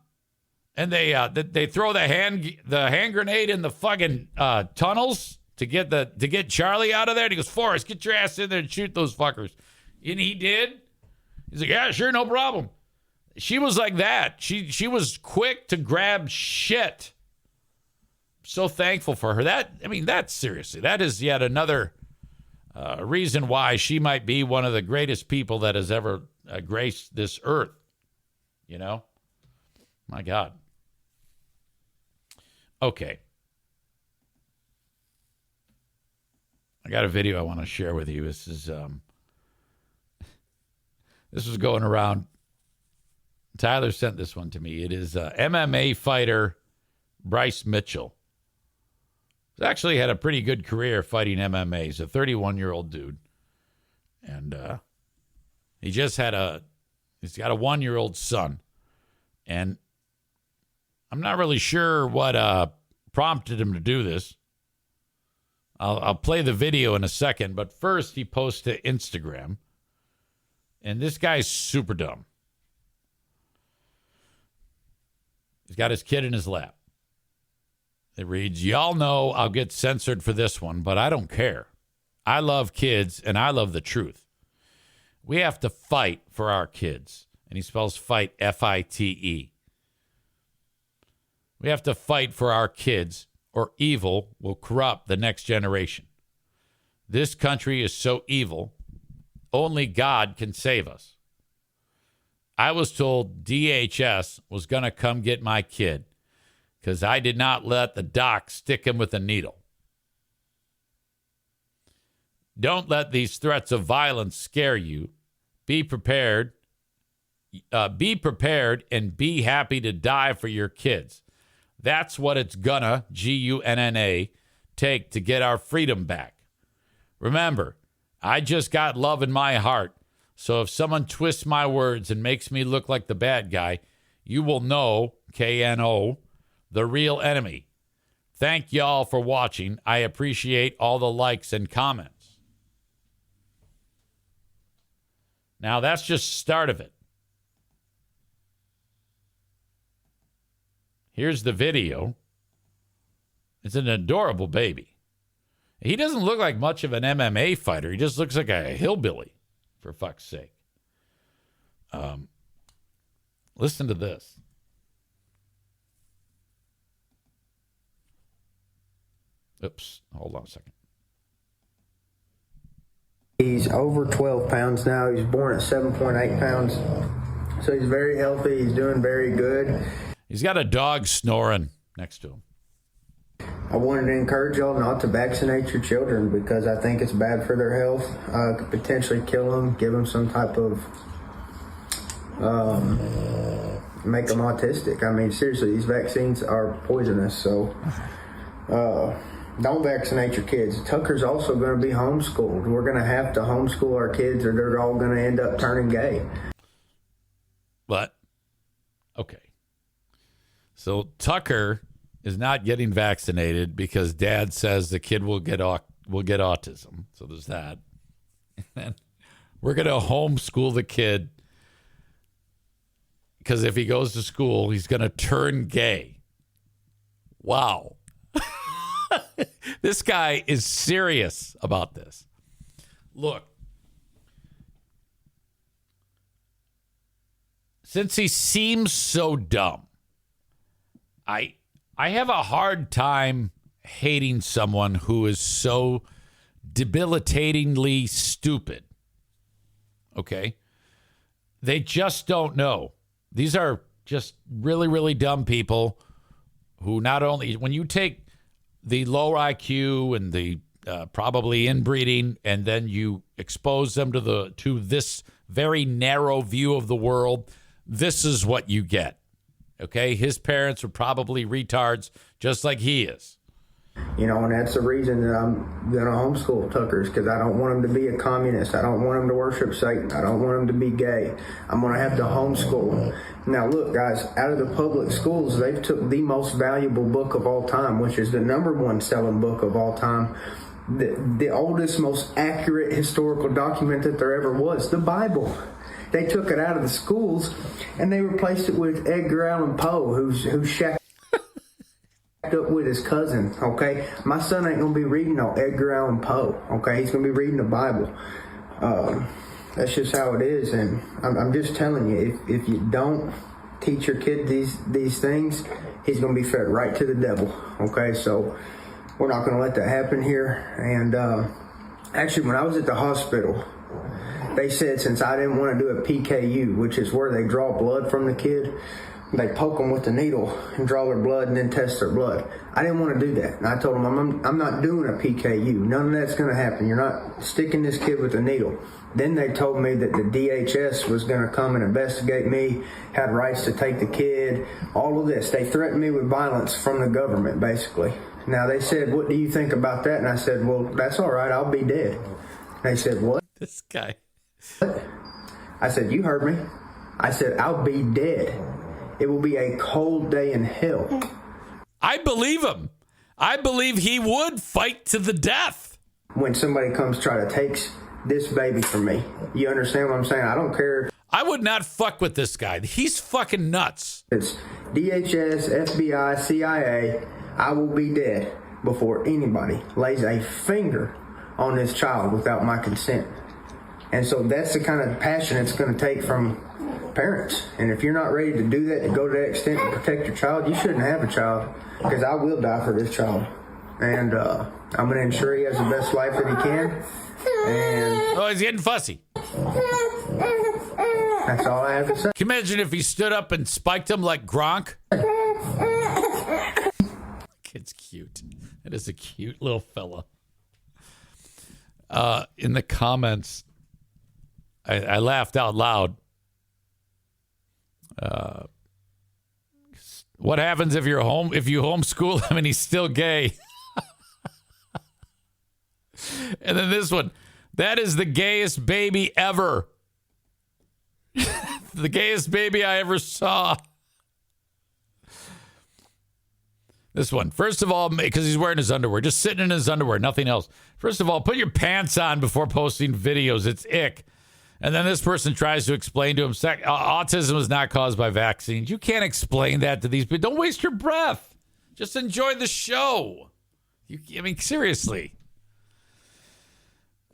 And they throw the hand grenade in the fucking tunnels to get Charlie out of there? And he goes, Forrest, get your ass in there and shoot those fuckers. And he did. He's like, yeah, sure, no problem. She was like that. She was quick to grab shit. So thankful for her. That's seriously, that is yet another reason why she might be one of the greatest people that has ever graced this earth. You know? My God. Okay. I got a video I want to share with you. This was going around. Tyler sent this one to me. It is MMA fighter Bryce Mitchell. He's actually had a pretty good career fighting MMA. He's a 31-year-old dude. And he's got a 1-year-old son. And I'm not really sure what prompted him to do this. I'll play the video in a second, but first he posts to Instagram. And this guy's super dumb. He's got his kid in his lap. It reads, y'all know I'll get censored for this one, but I don't care. I love kids, and I love the truth. We have to fight for our kids. And he spells fight, F-I-T-E. We have to fight for our kids, or evil will corrupt the next generation. This country is so evil, only God can save us. I was told DHS was going to come get my kid because I did not let the doc stick him with a needle. Don't let these threats of violence scare you. Be prepared. Be prepared and be happy to die for your kids. That's what it's gonna, G-U-N-N-A, take to get our freedom back. Remember, I just got love in my heart. So if someone twists my words and makes me look like the bad guy, you will know, K-N-O, the real enemy. Thank y'all for watching. I appreciate all the likes and comments. Now, that's just the start of it. Here's the video. It's an adorable baby. He doesn't look like much of an MMA fighter. He just looks like a hillbilly, for fuck's sake. Listen to this. Oops, hold on a second. He's over 12 pounds now. He was born at 7.8 pounds. So he's very healthy. He's doing very good. He's got a dog snoring next to him. I wanted to encourage y'all not to vaccinate your children because I think it's bad for their health. Could potentially kill them, give them some type of, make them autistic. I mean, seriously, these vaccines are poisonous. So don't vaccinate your kids. Tucker's also going to be homeschooled. We're going to have to homeschool our kids or they're all going to end up turning gay. But, okay. So Tucker is not getting vaccinated because dad says the kid will get autism. So there's that. And then we're going to homeschool the kid because if he goes to school, he's going to turn gay. Wow. This guy is serious about this. Look, since he seems so dumb, I have a hard time hating someone who is so debilitatingly stupid. Okay? They just don't know. These are just really, really dumb people who not only, when you take the low IQ and the probably inbreeding, and then you expose them to this very narrow view of the world, this is what you get. Okay, his parents were probably retards, just like he is. You know, and that's the reason that I'm going to homeschool Tuckers, because I don't want him to be a communist. I don't want him to worship Satan. I don't want him to be gay. I'm going to have to homeschool him. Now, look, guys, out of the public schools, they've took the most valuable book of all time, which is the #1 selling book of all time. The oldest, most accurate historical document that there ever was, the Bible. They took it out of the schools and they replaced it with Edgar Allan Poe, who's shacked up with his cousin. Okay, my son ain't gonna be reading no Edgar Allan Poe. Okay, he's gonna be reading the Bible. That's just how it is, and I'm just telling you, if you don't teach your kid these things, he's gonna be fed right to the devil. Okay, so we're not gonna let that happen here. And actually, when I was at the hospital, They said since I didn't want to do a PKU, which is where they draw blood from the kid, they poke them with the needle and draw their blood and then test their blood. I didn't want to do that. And I told them, I'm not doing a PKU. None of that's going to happen. You're not sticking this kid with a needle. Then they told me that the DHS was going to come and investigate me, had rights to take the kid, all of this. They threatened me with violence from the government, basically. Now, they said, what do you think about that? And I said, well, that's all right. I'll be dead. They said, what? This guy. What? I said, you heard me. I said, I'll be dead. It will be a cold day in hell. I believe him. I believe he would fight to the death. When somebody comes try to take this baby from me. You understand what I'm saying? I don't care. I would not fuck with this guy. He's fucking nuts. It's DHS, FBI, CIA. I will be dead before anybody lays a finger on this child without my consent. And so that's the kind of passion it's going to take from parents. And if you're not ready to do that, to go to that extent to protect your child, you shouldn't have a child, because I will die for this child. And I'm going to ensure he has the best life that he can. And oh, he's getting fussy. That's all I have to say. Can you imagine if he stood up and spiked him like Gronk? Kid's cute. It is a cute little fella. In the comments, I laughed out loud. What happens if you homeschool him and he's still gay? And then this one, that is the gayest baby ever. The gayest baby I ever saw. This one, first of all, because he's wearing his underwear, just sitting in his underwear, nothing else. First of all, put your pants on before posting videos. It's ick. And then this person tries to explain to him, autism is not caused by vaccines. You can't explain that to these people. Don't waste your breath. Just enjoy the show. I mean, seriously.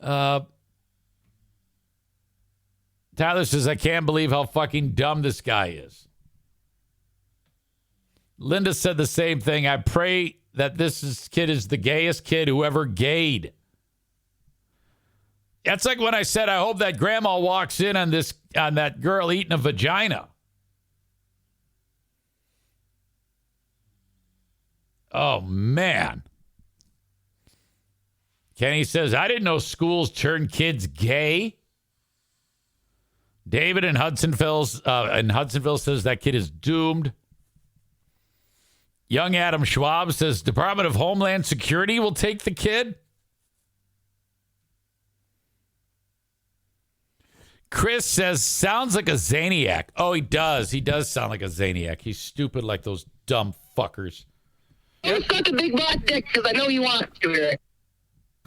Tyler says, I can't believe how fucking dumb this guy is. Linda said the same thing. I pray that kid is the gayest kid who ever gayed. That's like when I said, I hope that grandma walks in on that girl eating a vagina. Oh, man. Kenny says, I didn't know schools turn kids gay. David in Hudsonville says that kid is doomed. Young Adam Schwab says Department of Homeland Security will take the kid. Chris says, sounds like a Zaniac. Oh, he does. He does sound like a Zaniac. He's stupid like those dumb fuckers. You've got the big black dick because I know you want to hear it.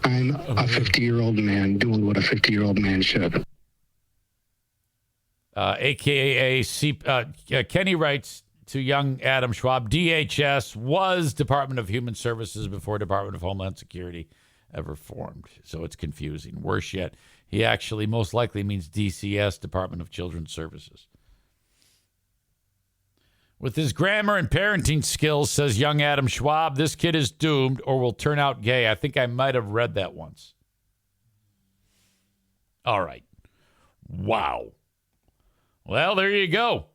I'm a 50-year-old man doing what a 50-year-old man should. AKA Kenny writes to young Adam Schwab, DHS was Department of Human Services before Department of Homeland Security ever formed. So it's confusing. Worse yet, he actually most likely means DCS, Department of Children's Services. With his grammar and parenting skills, says young Adam Schwab, this kid is doomed or will turn out gay. I think I might have read that once. All right. Wow. Well, there you go.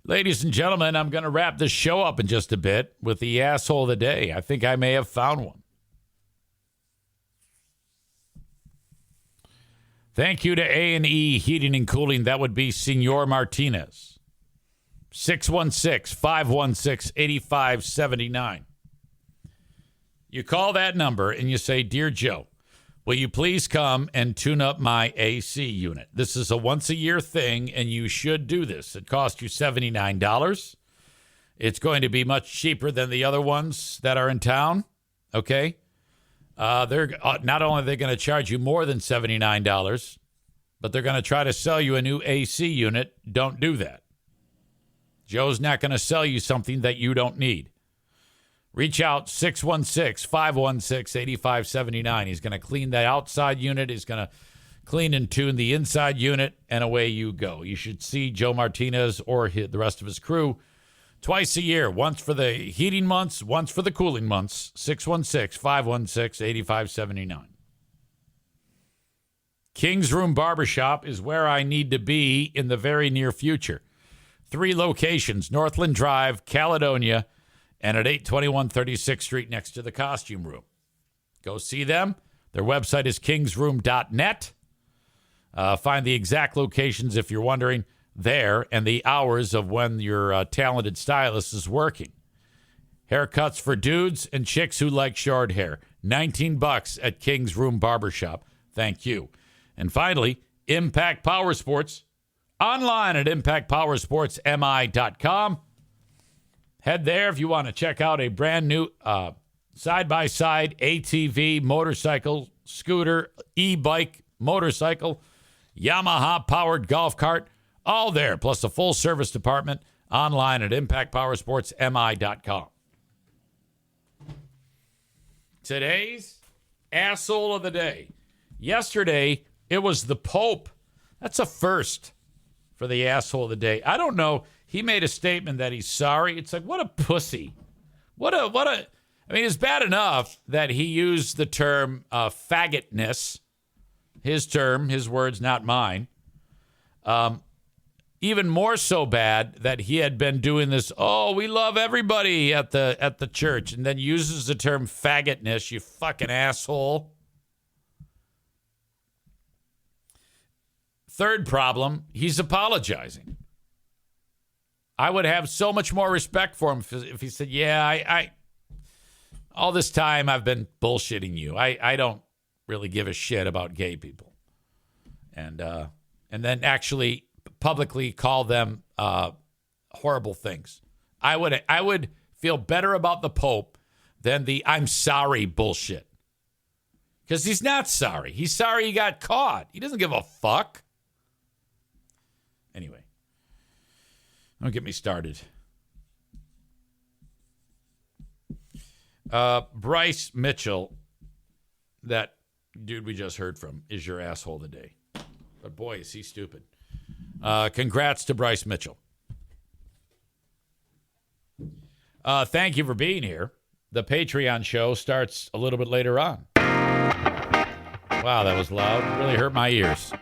Ladies and gentlemen, I'm going to wrap this show up in just a bit with the asshole of the day. I think I may have found one. Thank you to A&E Heating and Cooling. That would be Senor Martinez. 616-516-8579. You call that number and you say, Dear Joe, will you please come and tune up my AC unit? This is a once-a-year thing, and you should do this. It costs you $79. It's going to be much cheaper than the other ones that are in town, okay? They're not only are they going to charge you more than $79, but they're going to try to sell you a new AC unit. Don't do that. Joe's not going to sell you something that you don't need. Reach out, 616-516-8579. He's going to clean that outside unit. He's going to clean and tune the inside unit, and away you go. You should see Joe Martinez or the rest of his crew twice a year, once for the heating months, once for the cooling months, 616-516-8579. King's Room Barbershop is where I need to be in the very near future. 3 locations, Northland Drive, Caledonia, and at 821 36th Street next to the Costume Room. Go see them. Their website is kingsroom.net. Find the exact locations if you're wondering there and the hours of when your talented stylist is working. Haircuts for dudes and chicks who like short hair. $19 at King's Room Barbershop. Thank you. And finally, Impact Power Sports. Online at impactpowersportsmi.com. Head there if you want to check out a brand new side-by-side ATV, motorcycle, scooter, e-bike, motorcycle, Yamaha-powered golf cart. All there, plus a full-service department. Online at impactpowersportsmi.com. Today's asshole of the day. Yesterday, it was the Pope. That's a first for the asshole of the day. I don't know. He made a statement that he's sorry. It's like, what a pussy. What a, I mean, it's bad enough that he used the term faggotness. His term, his words, not mine. Even more so bad that he had been doing this, oh, we love everybody at the church, and then uses the term faggotness, you fucking asshole. Third problem, he's apologizing. I would have so much more respect for him if he said, yeah, I all this time I've been bullshitting you. I don't really give a shit about gay people. And then actually publicly call them horrible things. I would feel better about the Pope than the I'm sorry bullshit. Because he's not sorry. He's sorry he got caught. He doesn't give a fuck. Anyway, don't get me started. Bryce Mitchell, that dude we just heard from, is your asshole of the day. But boy, is he stupid. Congrats to Bryce Mitchell. Thank you for being here. The Patreon show starts a little bit later on. Wow, that was loud. Really hurt my ears.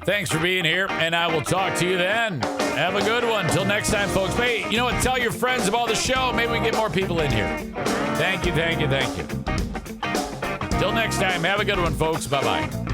Thanks for being here, and I will talk to you then. Have a good one. Till next time, folks. Hey, you know what? Tell your friends about the show. Maybe we can get more people in here. Thank you, thank you, thank you. Till next time, have a good one, folks. Bye-bye.